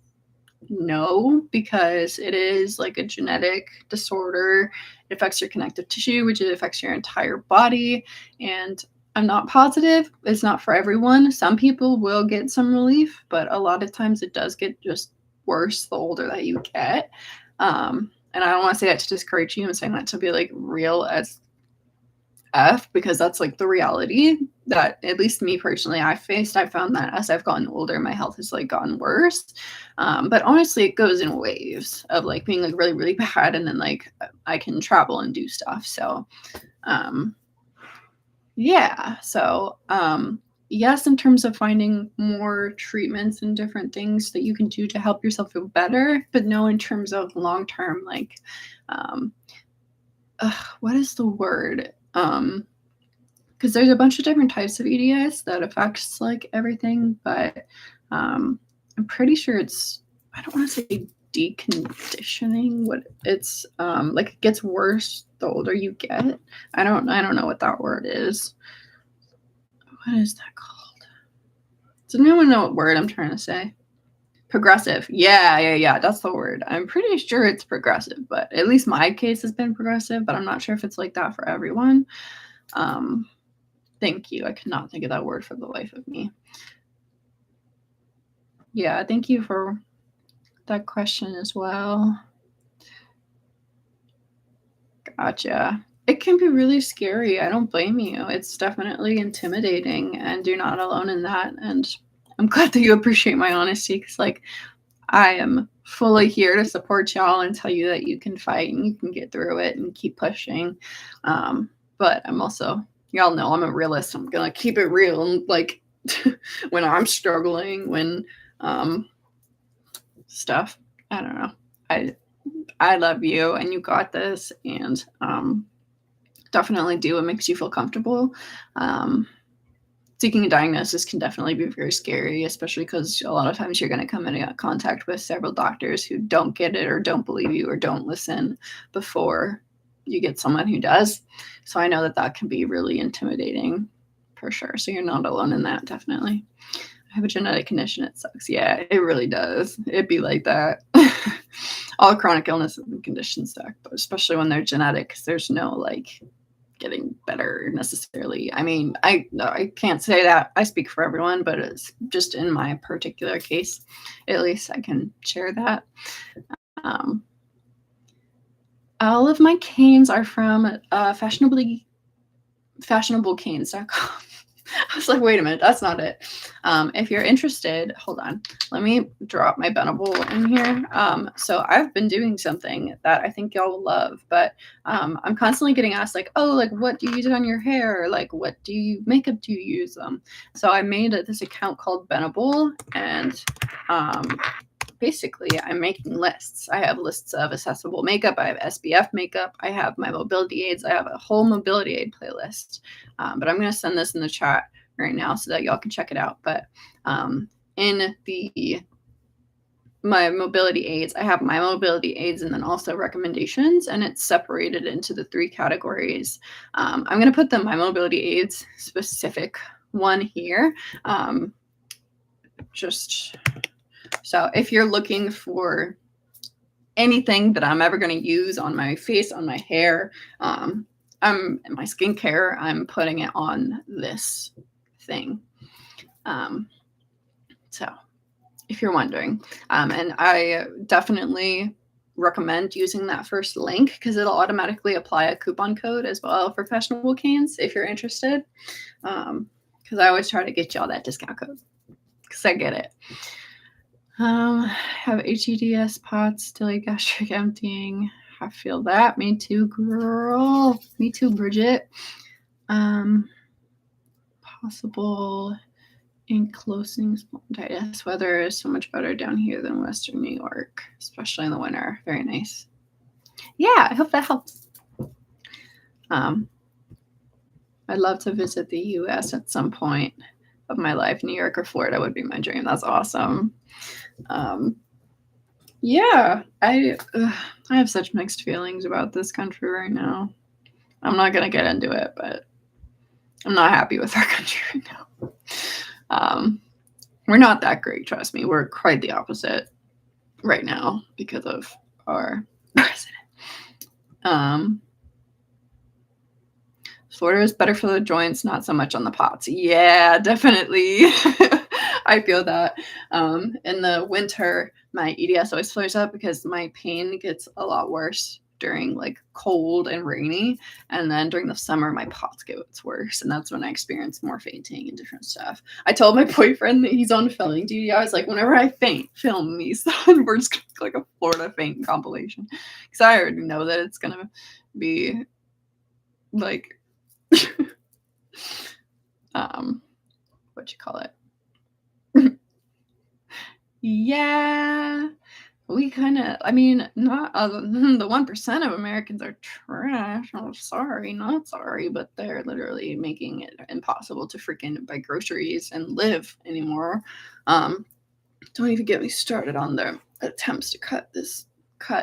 no, because it is like a genetic disorder. It affects your connective tissue, which affects your entire body. And I'm not positive. It's not for everyone. Some people will get some relief, but a lot of times it does get just worse the older that you get. And I don't want to say that to discourage you. I'm saying that to be like real as F, because that's like the reality that at least me personally I faced. I found that as I've gotten older, my health has like gotten worse. But honestly, it goes in waves of like being like really, really bad, and then like I can travel and do stuff. So yeah. So yes, in terms of finding more treatments and different things that you can do to help yourself feel better, but no, in terms of long term, like what is the word? Because there's a bunch of different types of EDS that affects like everything, but I'm pretty sure it's, I don't want to say deconditioning, what it's like it gets worse the older you get. I don't know what that word is. What is that called? Does anyone know what word I'm trying to say? Progressive. Yeah. That's the word. I'm pretty sure it's progressive, but at least my case has been progressive, but I'm not sure if it's like that for everyone. Thank you. I could not think of that word for the life of me. Yeah, thank you for that question as well. Gotcha. It can be really scary. I don't blame you. It's definitely intimidating, and you're not alone in that. And I'm glad that you appreciate my honesty, because like I am fully here to support y'all and tell you that you can fight and you can get through it and keep pushing. But I'm also, y'all know I'm a realist. I'm gonna keep it real. And like when I'm struggling, when stuff, I don't know. I love you and you got this, and definitely do what makes you feel comfortable. Seeking a diagnosis can definitely be very scary, especially because a lot of times you're going to come into contact with several doctors who don't get it or don't believe you or don't listen before you get someone who does. So I know that that can be really intimidating for sure. So you're not alone in that, definitely. I have a genetic condition. It sucks. Yeah, it really does. It'd be like that. All chronic illnesses and conditions suck, but especially when they're genetic, because there's no like getting better necessarily. I mean, I can't say that I speak for everyone, but it's just in my particular case, at least I can share that. All of my canes are from fashionablecanes.com. I was like, wait a minute, that's not it. If you're interested, hold on. Let me drop my Benable in here. So I've been doing something that I think y'all will love, but I'm constantly getting asked like, oh, like what do you use on your hair? Like what makeup do you use? So I made this account called Benable, and basically I'm making lists. I have lists of accessible makeup. I have SPF makeup. I have my mobility aids. I have a whole mobility aid playlist. But I'm going to send this in the chat right now so that y'all can check it out. But in my mobility aids, I have my mobility aids and then also recommendations, and it's separated into the 3 categories. I'm going to put my mobility aids specific one here. So if you're looking for anything that I'm ever going to use on my face, on my hair, my skincare, I'm putting it on this thing. So if you're wondering, and I definitely recommend using that first link because it'll automatically apply a coupon code as well for fashionable canes if you're interested. Because I always try to get y'all that discount code because I get it. Have HEDS pots, delayed gastric emptying. I feel that. Me too, girl. Me too, Bridget. Possible ankylosing spondylitis. Weather is so much better down here than Western New York, especially in the winter. Very nice. Yeah, I hope that helps. I'd love to visit the U.S. at some point of my life. New York or Florida would be my dream. That's awesome. Yeah, I have such mixed feelings about this country right now. I'm not gonna get into it, but I'm not happy with our country right now. We're not that great, trust me. We're quite the opposite right now because of our president. Florida is better for the joints, not so much on the pots. Yeah, definitely. I feel that. In the winter, my EDS always flares up because my pain gets a lot worse during like cold and rainy. And then during the summer, my POTS gets worse. And that's when I experience more fainting and different stuff. I told my boyfriend that he's on filming duty. I was like, whenever I faint, film me. So we're just going to like a Florida faint compilation. Because I already know that it's going to be like, what you call it? Yeah. We kind of, I mean, not the 1% of Americans are trash. Oh, sorry, not sorry, but they're literally making it impossible to freaking buy groceries and live anymore. Don't even get me started on their attempts to cut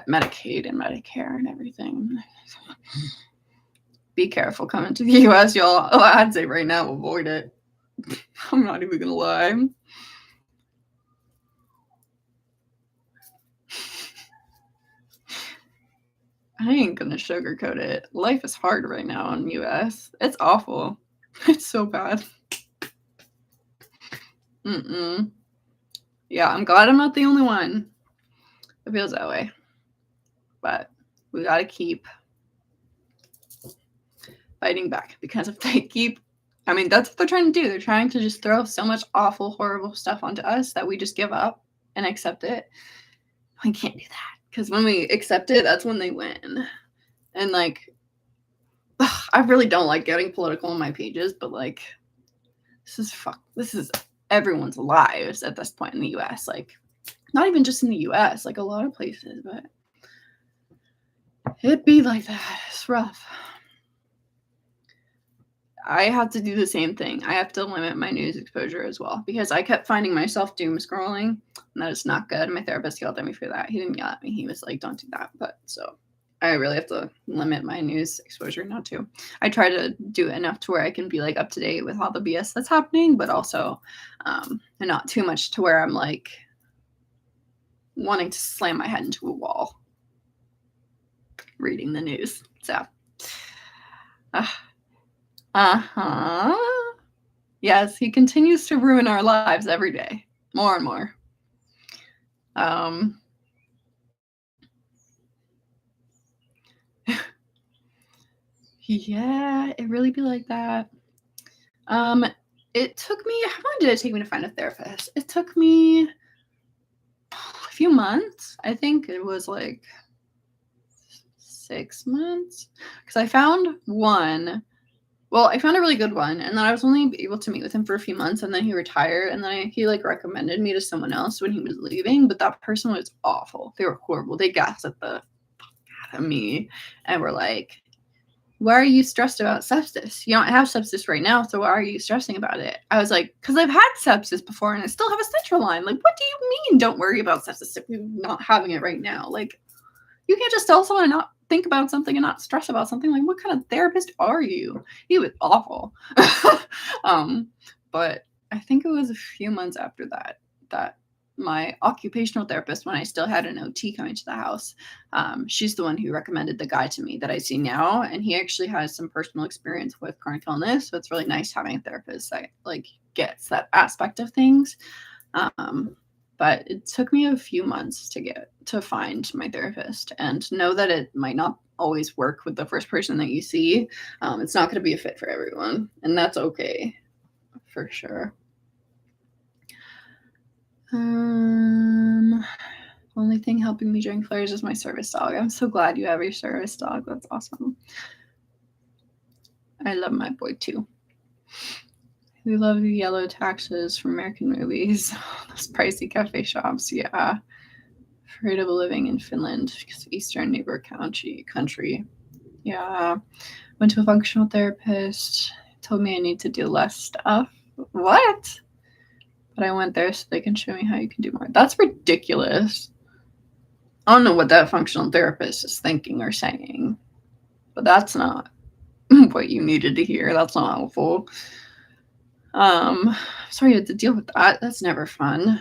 Medicaid and Medicare and everything. Be careful coming to the U.S., y'all. Oh, I'd say right now, avoid it. I'm not even gonna lie. I ain't gonna sugarcoat it. Life is hard right now in the U.S. It's awful. It's so bad. Yeah, I'm glad I'm not the only one. It feels that way. But we gotta keep fighting back because if they keep, I mean, that's what they're trying to do. They're trying to just throw so much awful, horrible stuff onto us that we just give up and accept it. We can't do that because when we accept it, that's when they win. And like, I really don't like getting political on my pages, but like, this is everyone's lives at this point in the US. Like, not even just in the US, like a lot of places, but it'd be like that. It's rough. I have to do the same thing. I have to limit my news exposure as well because I kept finding myself doom scrolling, and that is not good. My therapist yelled at me for that. He didn't yell at me. He was like, don't do that. But so I really have to limit my news exposure now too. I try to do enough to where I can be like up to date with all the BS that's happening, but also not too much to where I'm like wanting to slam my head into a wall reading the news. So, yes, he continues to ruin our lives every day, more and more. Yeah, it really be like that. It took me, how long did it take me to find a therapist? It took me a few months. I think it was like 6 months because I found one. Well, I found a really good one, and then I was only able to meet with him for a few months, and then he retired, and then he like recommended me to someone else when he was leaving, but that person was awful. They were horrible. They gassed the fuck out of me and were like, why are you stressed about sepsis? You don't have sepsis right now, so why are you stressing about it? I was like, because I've had sepsis before and I still have a central line. Like, what do you mean don't worry about sepsis if you're not having it right now? Like, you can't just tell someone to not think about something and not stress about something. Like, what kind of therapist are you? He was awful. But I think it was a few months after that my occupational therapist, when I still had an OT coming to the house, she's the one who recommended the guy to me that I see now, and he actually has some personal experience with chronic illness, so it's really nice having a therapist that like gets that aspect of things. But it took me a few months to find my therapist and know that it might not always work with the first person that you see. It's not going to be a fit for everyone, and that's okay for sure. Only thing helping me during flares is my service dog. I'm so glad you have your service dog. That's awesome. I love my boy too. We love the yellow taxes from American movies. Those pricey cafe shops, yeah. Afraid of living in Finland because of Eastern neighbor country. Yeah. Went to a functional therapist. Told me I need to do less stuff. What? But I went there so they can show me how you can do more. That's ridiculous. I don't know what that functional therapist is thinking or saying, but that's not what you needed to hear. That's not helpful. Sorry you had to deal with that. That's never fun.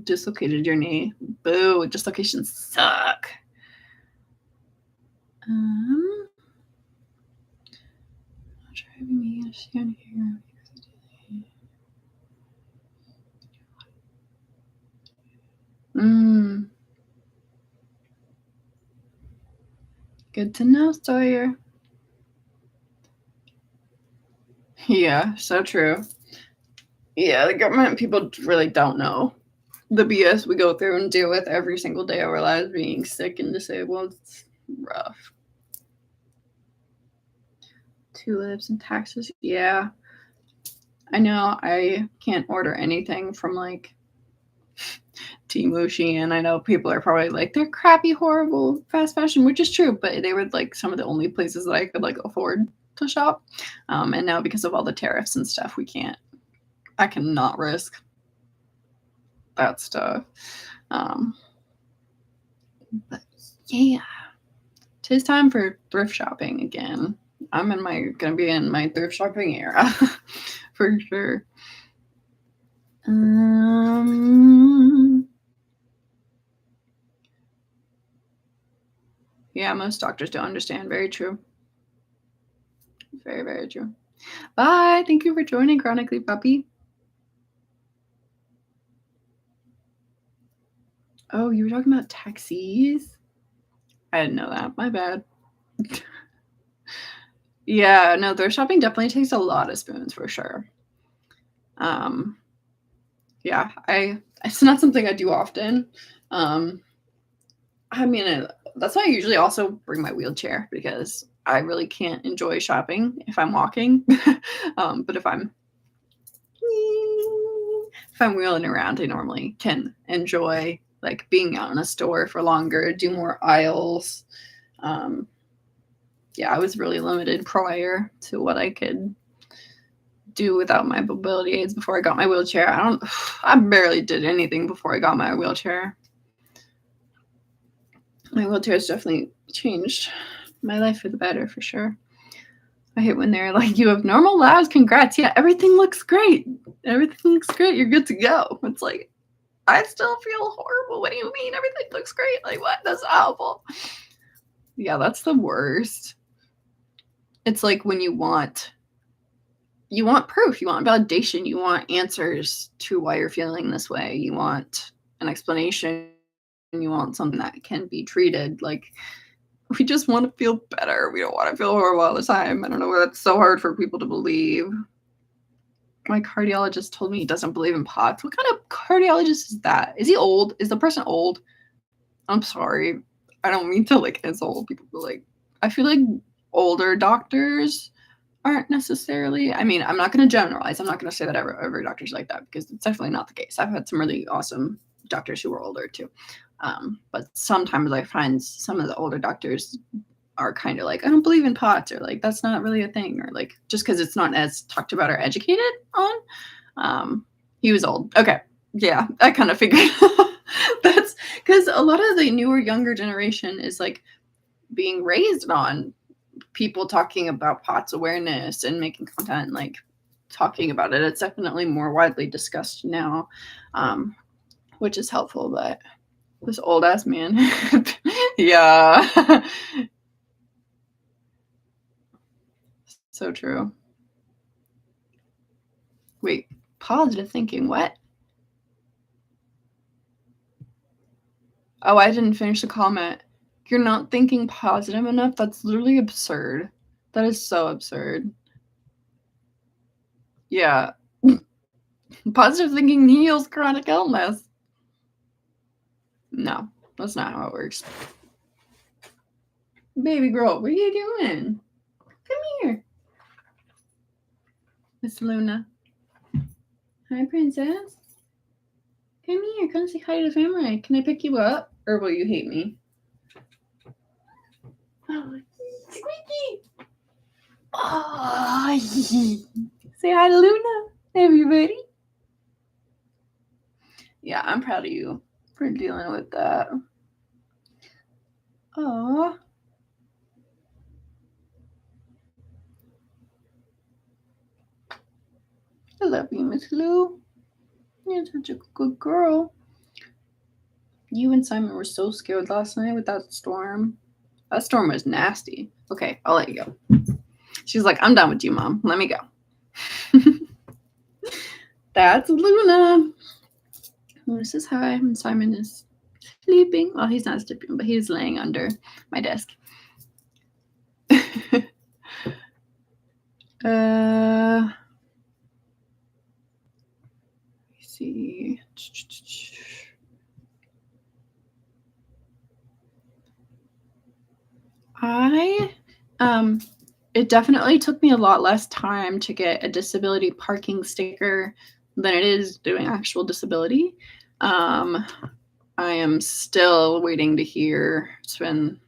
Dislocated your knee. Boo, dislocations suck. Driving me down here. Good to know, Sawyer. Yeah, so true. Yeah, the government people really don't know the BS we go through and deal with every single day of our lives, being sick and disabled. It's rough. Tulips and taxes. Yeah. I know I can't order anything from like Temu, Shein. I know people are probably like, they're crappy, horrible fast fashion, which is true, but they were like some of the only places that I could like afford to shop. And now because of all the tariffs and stuff, I cannot risk that stuff. But yeah, 'tis time for thrift shopping again. I'm gonna be in my thrift shopping era for sure. Yeah, most doctors don't understand. Very true. Very, very true. Bye. Thank you for joining Chronically Puppy. Oh, you were talking about taxis? I didn't know that. My bad. Yeah, no, thrift shopping definitely takes a lot of spoons for sure. Yeah, it's not something I do often. I mean, that's why I usually also bring my wheelchair because I really can't enjoy shopping if I'm walking. But if I'm wheeling around, I normally can enjoy like being out in a store for longer, do more aisles. Yeah, I was really limited prior to what I could do without my mobility aids before I got my wheelchair. I barely did anything before I got my wheelchair. My wheelchair has definitely changed my life for the better, for sure. I hate when they're like, you have normal labs, congrats. Yeah, everything looks great. Everything looks great. You're good to go. It's like, I still feel horrible. What do you mean? Everything looks great. Like, what? That's awful. Yeah, that's the worst. It's like when you want proof, you want validation, you want answers to why you're feeling this way. You want an explanation, you want something that can be treated. Like, We just want to feel better. We don't want to feel horrible all the time. I don't know why that's so hard for people to believe. My cardiologist told me he doesn't believe in POTS. What kind of cardiologist is that? Is he old? Is the person old? I'm sorry. I don't mean to like insult people, but like I feel like older doctors aren't necessarily. I mean, I'm not going to generalize. I'm not going to say that every doctor's like that because it's definitely not the case. I've had some really awesome doctors who were older too. But sometimes I find some of the older doctors are kind of like, I don't believe in POTS, or like, that's not really a thing, or like, just because it's not as talked about or educated on. He was old. Okay. Yeah, I kind of figured. That's because a lot of the newer, younger generation is like being raised on people talking about POTS awareness and making content, like talking about it. It's definitely more widely discussed now, which is helpful. But this old ass man, yeah, so true. Wait, positive thinking, what? Oh, I didn't finish the comment. You're not thinking positive enough? That's literally absurd. That is so absurd. Yeah. Positive thinking heals chronic illness. No, that's not how it works. Baby girl, what are you doing? Come here. Miss Luna. Hi, princess. Come here. Come say hi to the family. Can I pick you up? Or will you hate me? Oh, Squeaky. Oh, say hi to Luna, everybody. Yeah, I'm proud of you for dealing with that. Oh. I love you, Miss Lou. You're such a good girl. You and Simon were so scared last night with that storm. That storm was nasty. Okay, I'll let you go. She's like, I'm done with you, Mom. Let me go. That's Luna. Luna says hi, and Simon is sleeping. Well, he's not sleeping, but he's laying under my desk. Let's see. It definitely took me a lot less time to get a disability parking sticker than it is doing actual disability. I am still waiting to hear. It's been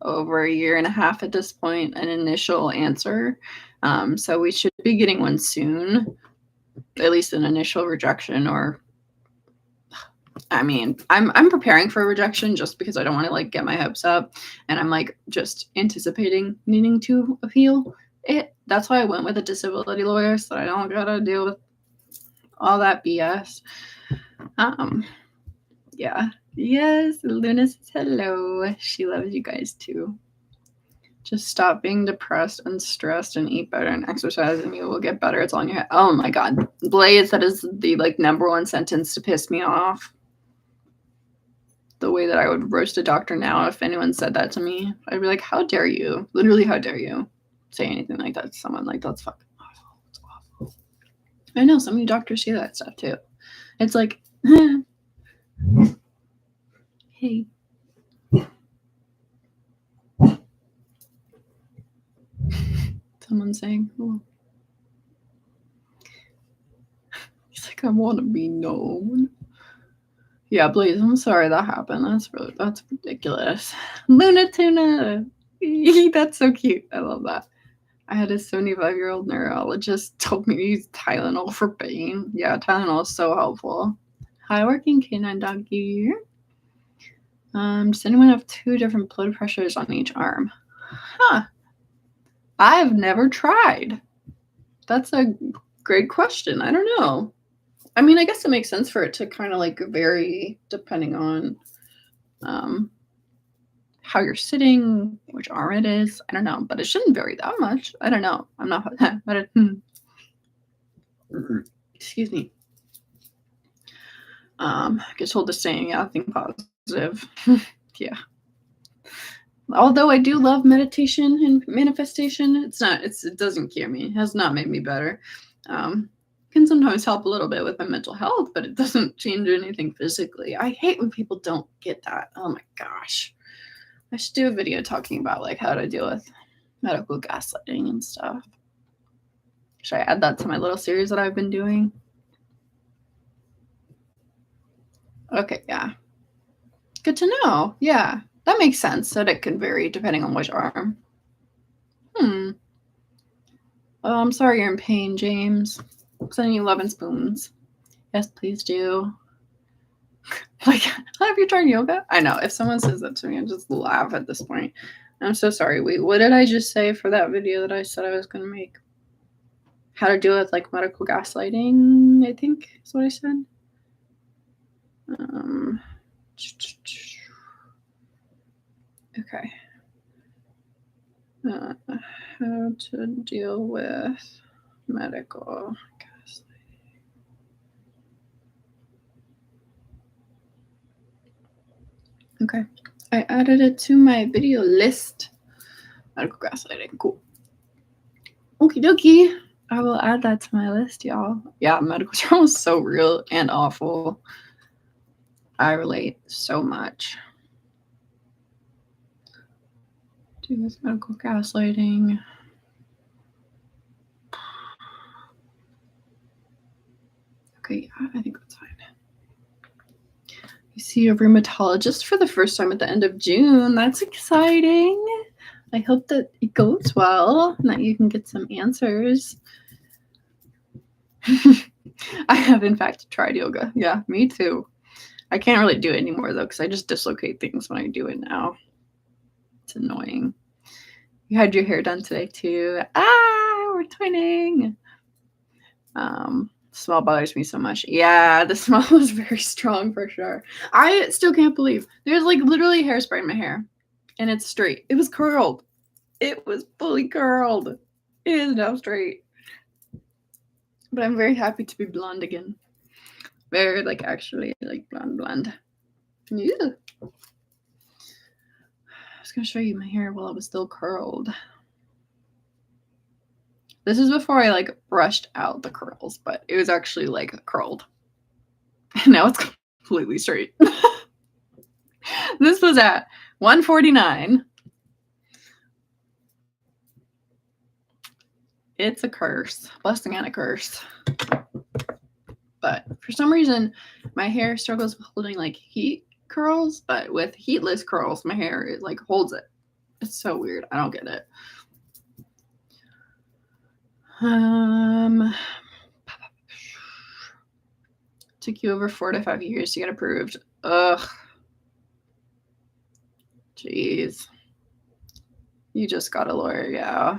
over a year and a half at this point, an initial answer. So we should be getting one soon, at least an initial rejection, or I mean, I'm preparing for a rejection just because I don't want to like get my hopes up, and I'm like just anticipating needing to appeal it. That's why I went with a disability lawyer, so I don't gotta deal with all that BS. Yeah. Yes, Luna says hello. She loves you guys too. Just stop being depressed and stressed and eat better and exercise and you will get better. It's all in your head. Oh my god. Blaze, that is the like number one sentence to piss me off. The way that I would roast a doctor now if anyone said that to me. I'd be like, how dare you? Literally, how dare you say anything like that to someone? Like, that's fucking awful. It's awful. I know some of you doctors say that stuff too. It's like, hey. Someone saying, oh. He's like, I want to be known. Yeah, Blaze, I'm sorry that happened. That's ridiculous. Luna Tuna. That's so cute. I love that. I had a 75-year-old neurologist told me to use Tylenol for pain. Yeah, Tylenol is so helpful. Hi, working canine dog here. Does anyone have 2 different blood pressures on each arm? Huh. I've never tried. That's a great question. I don't know. I mean, I guess it makes sense for it to kind of like vary depending on how you're sitting, which arm it is. I don't know, but it shouldn't vary that much. I don't know. I'm not. Excuse me. I get told the saying, yeah, think positive. Yeah. Although I do love meditation and manifestation, it doesn't cure me. It has not made me better. Can sometimes help a little bit with my mental health, but it doesn't change anything physically. I hate when people don't get that. Oh my gosh. I should do a video talking about like how to deal with medical gaslighting and stuff. Should I add that to my little series that I've been doing? Okay, yeah. Good to know. Yeah, that makes sense that it can vary depending on which arm. Oh, I'm sorry you're in pain, James. Sending you love and spoons. Yes, please do. Like, have you tried yoga? I know. If someone says that to me, I just laugh at this point. I'm so sorry. Wait, what did I just say for that video that I said I was going to make? How to deal with like medical gaslighting, I think is what I said. Okay. How to deal with medical gaslighting. Okay. I added it to my video list. Medical gaslighting. Cool. Okie dokie. I will add that to my list, y'all. Yeah, medical trauma is so real and awful. I relate so much. Do with medical gaslighting. Okay, yeah, I think that's fine. You see a rheumatologist for the first time at the end of June. That's exciting. I hope that it goes well and that you can get some answers. I have, in fact, tried yoga. Yeah, me too. I can't really do it anymore, though, because I just dislocate things when I do it now. It's annoying. You had your hair done today, too. We're twinning. Smell bothers me so much. Yeah, the smell was very strong for sure. I still can't believe there's like literally hairspray in my hair and it's straight. It was curled. It was fully curled. It is now straight. But I'm very happy to be blonde again. Very like actually like blonde. Yeah. I was gonna show you my hair while it was still curled. This is before I like brushed out the curls, but it was actually like curled. And now it's completely straight. This was at 1:49. It's a curse. Blessing and a curse. But for some reason, my hair struggles with holding like heat curls, but with heatless curls, my hair it like holds it. It's so weird. I don't get it. Took you over 4 to 5 years to get approved. Ugh. Jeez. You just got a lawyer, yeah.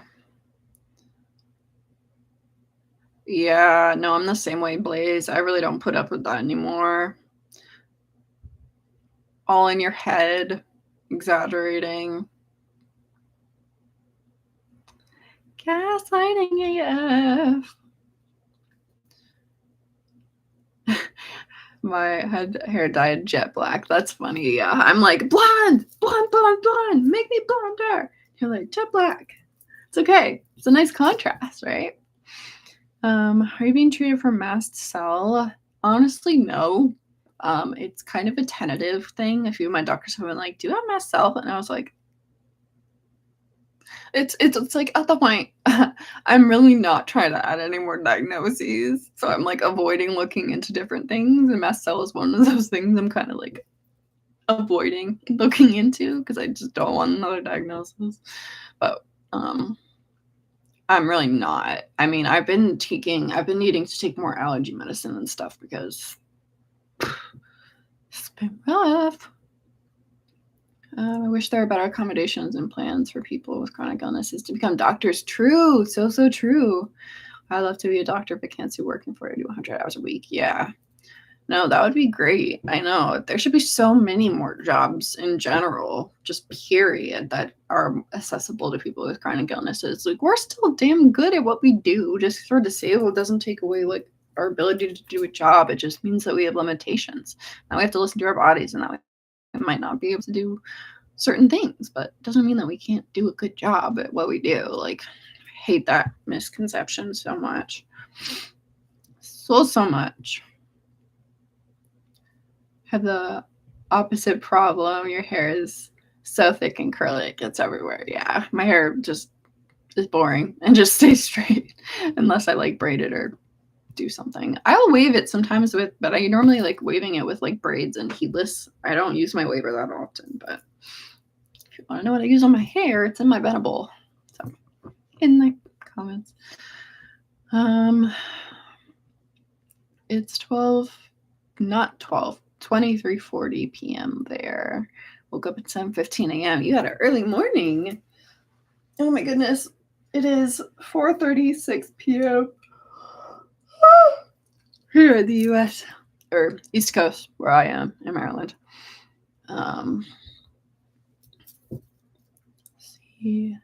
Yeah, no, I'm the same way, Blaze. I really don't put up with that anymore. All in your head, exaggerating. Gaslighting AF. My hair dyed jet black. That's funny. Yeah, I'm like blonde, make me blonder. You're like jet black. It's okay. It's a nice contrast, right? Are you being treated for mast cell? Honestly, no. It's kind of a tentative thing. A few of my doctors have been like, "Do you have mast cell?" And I was like, it's like at the point I'm really not trying to add any more diagnoses. So I'm like avoiding looking into different things. And mast cell is one of those things I'm kind of like avoiding looking into because I just don't want another diagnosis. But I'm really not. I mean, I've been needing to take more allergy medicine and stuff because it's been rough. I wish there were better accommodations and plans for people with chronic illnesses to become doctors. True. So true. I'd love to be a doctor, but can't see working for it. Do 100 hours a week. Yeah. No, that would be great. I know. There should be so many more jobs in general, just period, that are accessible to people with chronic illnesses. Like, we're still damn good at what we do. Just because we're disabled doesn't take away, like, our ability to do a job. It just means that we have limitations. Now we have to listen to our bodies, and that we might not be able to do certain things, but it doesn't mean that we can't do a good job at what we do. Like, I hate that misconception so much. So much. Have the opposite problem. Your hair is so thick and curly, it gets everywhere. Yeah, my hair just is boring and just stays straight unless I like braid it or do something. I'll wave it sometimes but I normally like waving it with like braids and heatless. I don't use my waver that often, but if you want to know what I use on my hair, it's in my Venable. So in the comments. It's 23:40 p.m. there. Woke up at 7:15 a.m. You had an early morning. Oh my goodness. It is 4:36 p.m. here in the U.S. or East Coast, where I am in Maryland. Let's see.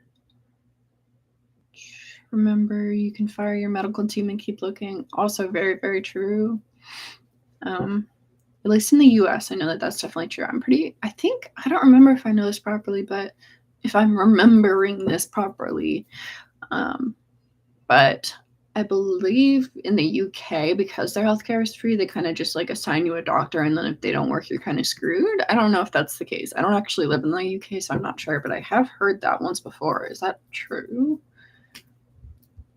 Remember, you can fire your medical team and keep looking. Also, very, very true. At least in the U.S., I know that that's definitely true. I don't remember if I know this properly, but if I'm remembering this properly, but I believe in the UK, because their healthcare is free, they kind of just like assign you a doctor, and then if they don't work, you're kind of screwed. I don't know if that's the case. I don't actually live in the UK, so I'm not sure, but I have heard that once before. Is that true?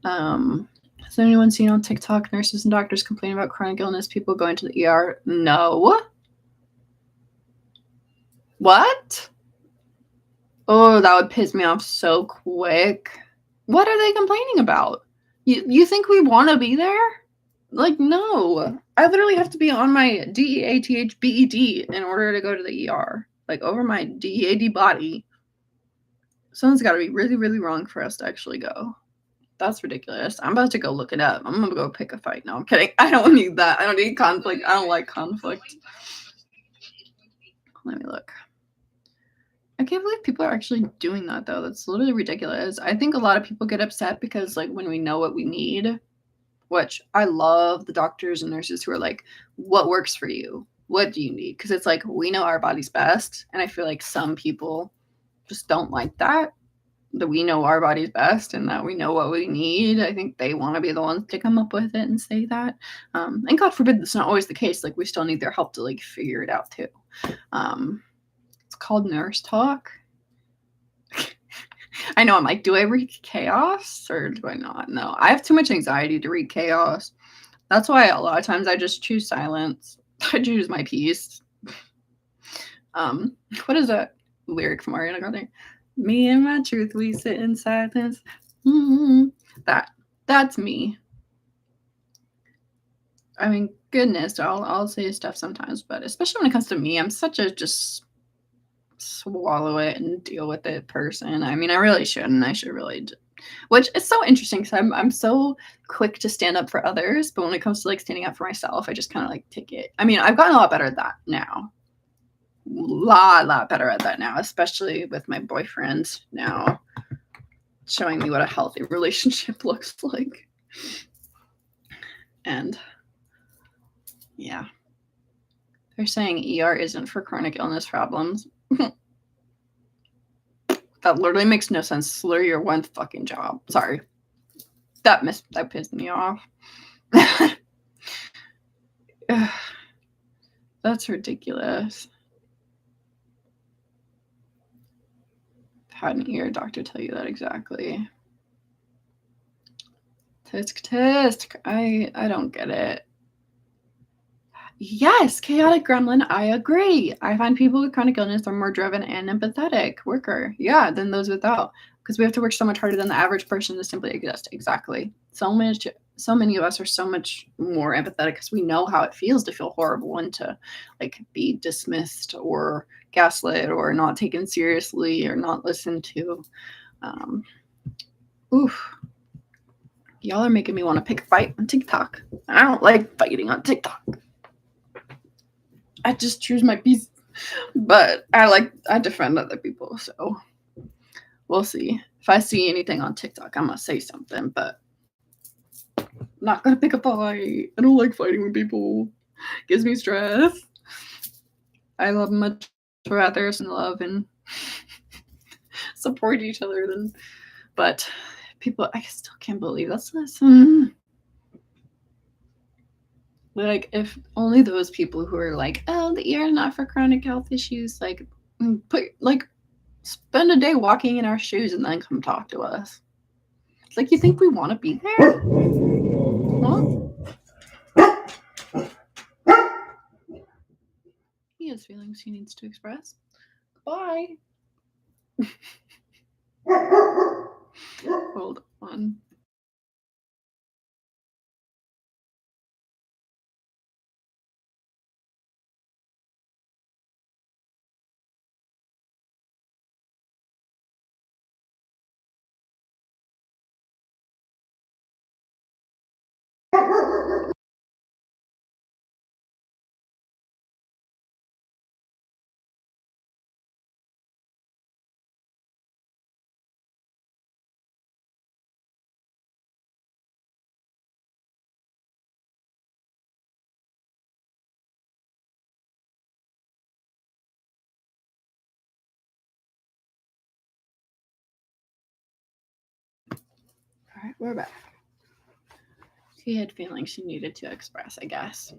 Has anyone seen on TikTok nurses and doctors complain about chronic illness, people going to the ER? No. What? Oh, that would piss me off so quick. What are they complaining about? You think we want to be there? Like, no. I literally have to be on my DEATHBED in order to go to the ER. Like, over my DEAD body. Something's got to be really, really wrong for us to actually go. That's ridiculous. I'm about to go look it up. I'm going to go pick a fight. No, I'm kidding. I don't need that. I don't need conflict. I don't like conflict. Let me look. I can't believe people are actually doing that, though. That's literally ridiculous. I think a lot of people get upset because, like, when we know what we need, which I love the doctors and nurses who are like, what works for you? What do you need? Because it's like, we know our body's best. And I feel like some people just don't like that we know our body's best and that we know what we need. I think they want to be the ones to come up with it and say that. And God forbid that's not always the case. Like, we still need their help to, like, figure it out, too. It's called nurse talk. I know, I'm like, do I read chaos or do I not? No, I have too much anxiety to read chaos. That's why a lot of times I just choose silence. I choose my peace. What is that lyric from Ariana Grande? Me and my truth, we sit in silence. Mm-hmm. That's me. I mean, goodness, I'll say stuff sometimes, but especially when it comes to me, I'm such a just swallow it and deal with it person. I mean, I really shouldn't. I should really, which is so interesting because I'm so quick to stand up for others, but when it comes to like standing up for myself, I just kind of like take it. I mean, I've gotten a lot better at that now. Lot better at that now, especially with my boyfriend now showing me what a healthy relationship looks like. And yeah, they're saying ER isn't for chronic illness problems. That literally makes no sense. Slur your one fucking job. Sorry. That pissed me off. That's ridiculous. Had an ear doctor tell you that exactly. Tisk. I don't get it. Yes, chaotic gremlin, I agree. I find people with chronic illness are more driven and empathetic worker. Yeah, than those without. Because we have to work so much harder than the average person to simply exist. Exactly. So many of us are so much more empathetic because we know how it feels to feel horrible and to like be dismissed or gaslit or not taken seriously or not listened to. Y'all are making me want to pick a fight on TikTok. I don't like fighting on TikTok. I just choose my peace, but I defend other people, so we'll see. If I see anything on TikTok, I'm gonna say something, but I'm not gonna pick a fight. I don't like fighting with people. It gives me stress. I love much rather love and support each other then. But people, I still can't believe that's this. Like, if only those people who are like, oh, the ear is not for chronic health issues, like, spend a day walking in our shoes and then come talk to us. Like, you think we want to be there? Huh? He has feelings he needs to express. Bye. Hold on. All right, we're back. She had feelings she needed to express, I guess.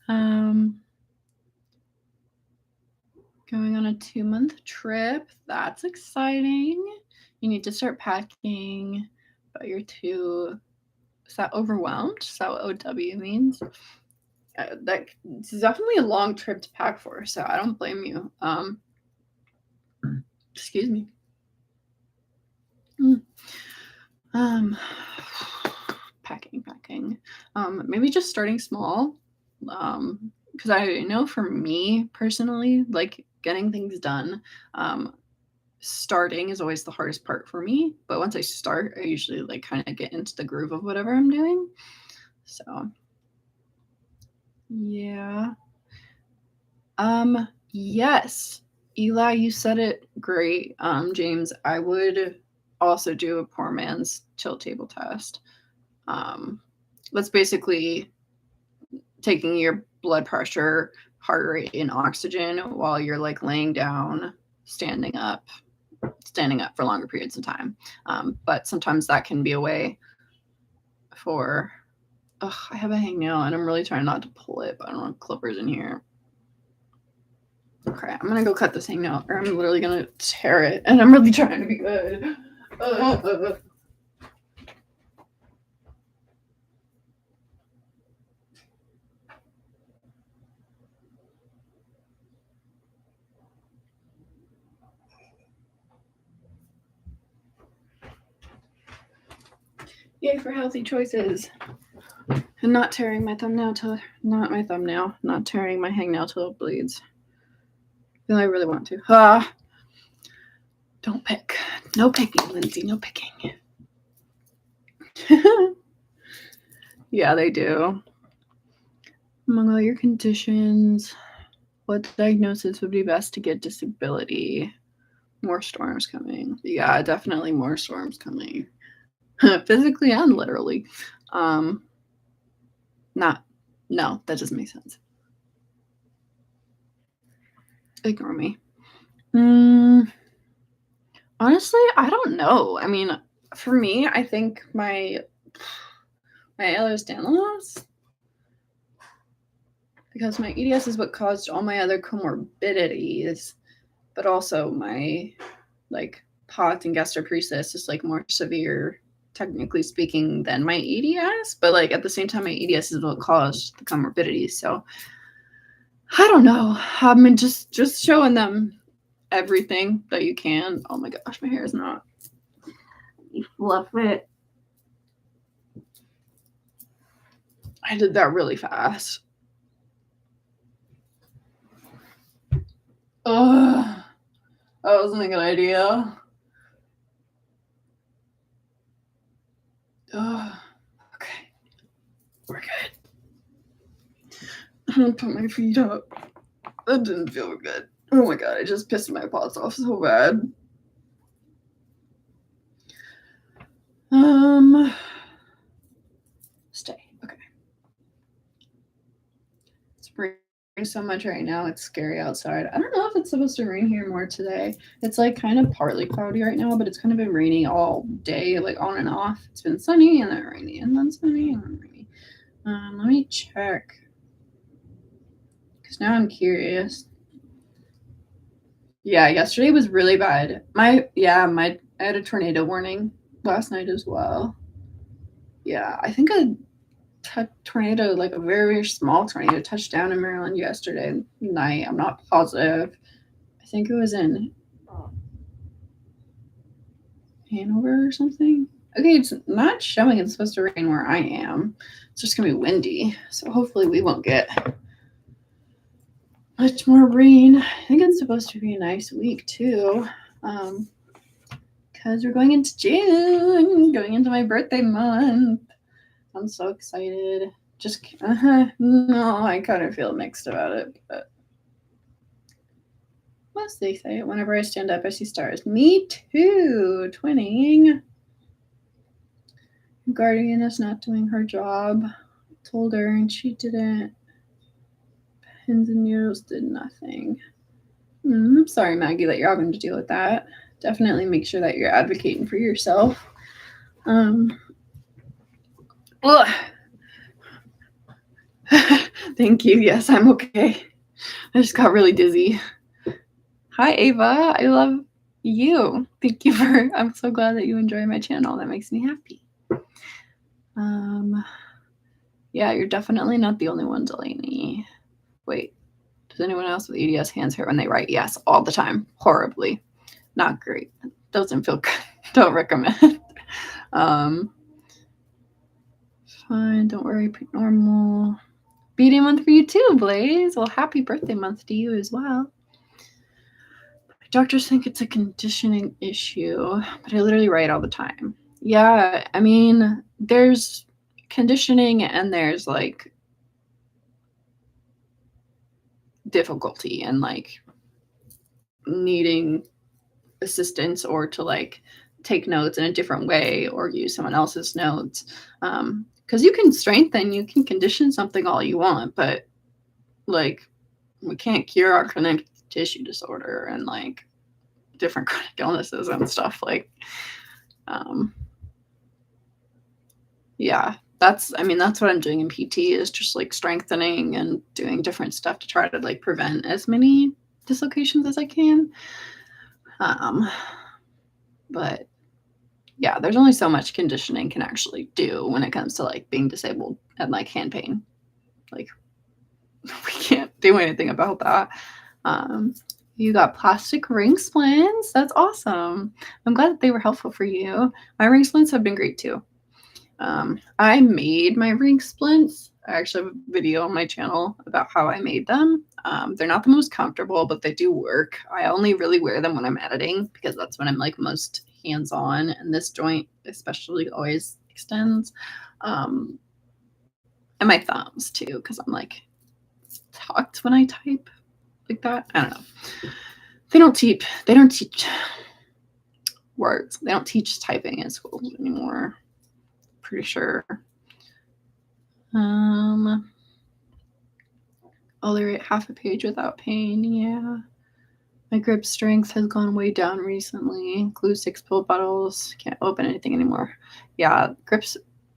Going on a 2-month trip. That's exciting. You need to start packing, but you're too. Is that overwhelmed? Is that what OW means? It's definitely a long trip to pack for, so I don't blame you. Excuse me. Packing. Maybe just starting small. Because I know for me personally, like getting things done, starting is always the hardest part for me. But once I start, I usually like kind of get into the groove of whatever I'm doing. So yeah. Yes. Eli, you said it great. James, I would also do a poor man's tilt table test. That's basically taking your blood pressure, heart rate, and oxygen while you're like laying down, standing up for longer periods of time. But sometimes that can be a way for. I have a hangnail and I'm really trying not to pull it, but I don't have clippers in here. Okay, I'm gonna go cut this hangnail, or I'm literally gonna tear it, and I'm really trying to be good. Yay for healthy choices. And not tearing my thumbnail not tearing my hangnail till it bleeds. I really want to. Don't pick. No picking, Lindsay, no picking. Yeah, they do. Among all your conditions, what diagnosis would be best to get disability? More storms coming. Yeah, definitely more storms coming. Physically and literally. No, that doesn't make sense. Ignore me. Honestly, I don't know. I mean, for me, I think my Ehlers-Danlos, because my EDS is what caused all my other comorbidities, but also my like POTS and gastroparesis is like more severe, technically speaking, than my EDS. But like at the same time, my EDS is what caused the comorbidities. So I don't know. I mean, just showing them everything that you can. Oh my gosh, my hair is not. You fluff it. I did that really fast. Ugh, that wasn't a good idea. Ugh. Okay, we're good. I'm gonna put my feet up. That didn't feel good. Oh my god, I just pissed my paws off so bad. Stay. Okay. Let's bring so much right now. It's scary outside. I don't know if it's supposed to rain here more today. It's like kind of partly cloudy right now, but it's kind of been raining all day, like on and off. It's been sunny and then rainy and then sunny and then rainy. Let me check. Because now I'm curious. Yeah, yesterday was really bad. I had a tornado warning last night as well. Yeah, I think a tornado, like a very, very small tornado, touched down in Maryland yesterday night. I'm not positive. I think it was in Hanover or something. Okay, it's not showing it's supposed to rain where I am. It's just gonna be windy, so hopefully we won't get much more rain. I think it's supposed to be a nice week too, because we're going into June, going into my birthday month. I'm so excited. Just no, I kind of feel mixed about it, but mostly excited. Whenever I stand up, I see stars. Me too. Twinning. Guardian is not doing her job. I told her and she didn't. Pins and needles did nothing. I'm sorry, Maggie, that you're having to deal with that. Definitely make sure that you're advocating for yourself. Thank you. Yes, I'm okay. I just got really dizzy. Hi, Ava. I love you. Thank you for. I'm so glad that you enjoy my channel. That makes me happy. Yeah, you're definitely not the only one, Delaney. Wait, does anyone else with EDS hands here when they write? Yes, all the time. Horribly. Not great. Doesn't feel good. Don't recommend. Fine, don't worry, normal. B-Day month for you too, Blaze. Well, happy birthday month to you as well. Doctors think it's a conditioning issue, but I literally write all the time. Yeah, I mean, there's conditioning and there's like difficulty and like needing assistance or to like take notes in a different way or use someone else's notes. Because you can condition something all you want, but like we can't cure our connective tissue disorder and like different chronic illnesses and stuff. Like, yeah, that's what I'm doing in PT is just like strengthening and doing different stuff to try to like prevent as many dislocations as I can. But yeah, there's only so much conditioning can actually do when it comes to like being disabled and like hand pain. Like we can't do anything about that. You got plastic ring splints. That's awesome. I'm glad that they were helpful for you. My ring splints have been great too. I made my ring splints. I actually have a video on my channel about how I made them. They're not the most comfortable, but they do work. I only really wear them when I'm editing because that's when I'm like most hands-on, and this joint especially always extends. And my thumbs too, because I'm like tucked when I type like that. I don't know. They don't teach words. They don't teach typing in schools anymore. Pretty sure. I'll write half a page without pain. Yeah. My grip strength has gone way down recently. Glue 6 pill bottles. Can't open anything anymore. Yeah,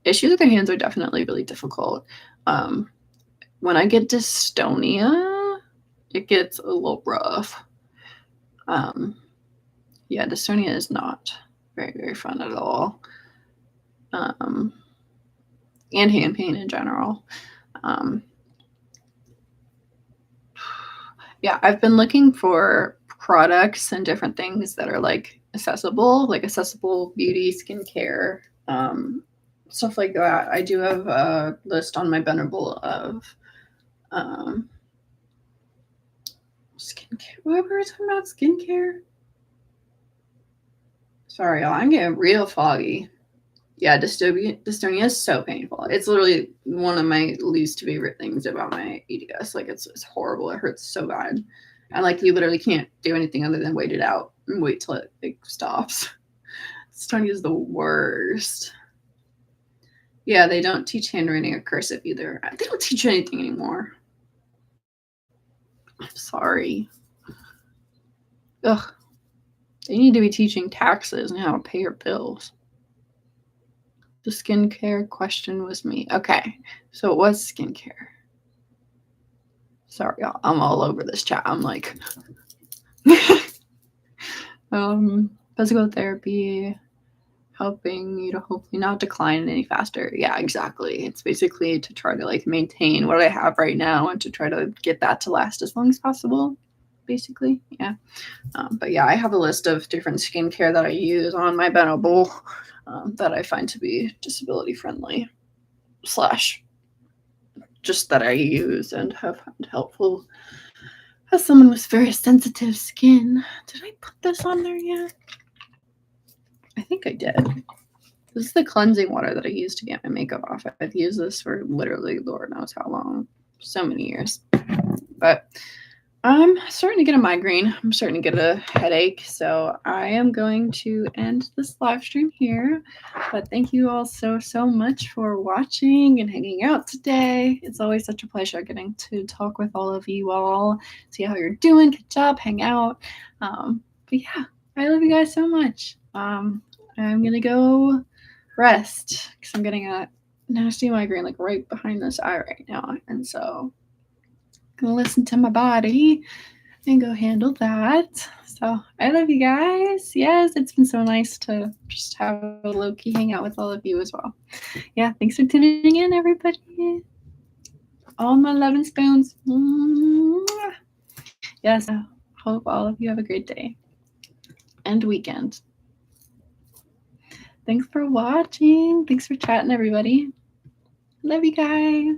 issues with the hands are definitely really difficult. When I get dystonia, it gets a little rough. Yeah, dystonia is not very, very fun at all. And hand pain in general. Yeah, I've been looking for products and different things that are like accessible beauty, skincare, stuff like that. I do have a list on my Venable of skincare. What were we talking about? Skincare? Sorry, y'all. I'm getting real foggy. Yeah, dystonia is so painful. It's literally one of my least favorite things about my EDS. Like it's horrible. It hurts so bad. And like you literally can't do anything other than wait it out and wait till it like, stops. Dystonia is the worst. Yeah, they don't teach handwriting or cursive either. They don't teach anything anymore. I'm sorry. Ugh. They need to be teaching taxes and how to pay your bills. The skincare question was me. Okay, so it was skincare. Sorry, y'all. I'm all over this chat. I'm like, physical therapy, helping you to hopefully not decline any faster. Yeah, exactly. It's basically to try to like maintain what I have right now and to try to get that to last as long as possible. Basically, yeah. But yeah, I have a list of different skincare that I use on my Benable that I find to be disability friendly / just that I use and have found helpful as someone with very sensitive skin. Did I put this on there yet? I think I did. This is the cleansing water that I use to get my makeup off. I've used this for literally Lord knows how long. So many years. But I'm starting to get a migraine. I'm starting to get a headache. So I am going to end this live stream here. But thank you all so much for watching and hanging out today. It's always such a pleasure getting to talk with all of you all, see how you're doing, catch up, hang out. But yeah, I love you guys so much. I'm going to go rest because I'm getting a nasty migraine like right behind this eye right now. And so gonna listen to my body and go handle that. So I love you guys. Yes, it's been so nice to just have a low-key hangout with all of you as well. Yeah, thanks for tuning in, everybody. All my love and spoons. Yes, I hope all of you have a great day and weekend. Thanks for watching. Thanks for chatting, everybody. Love you guys.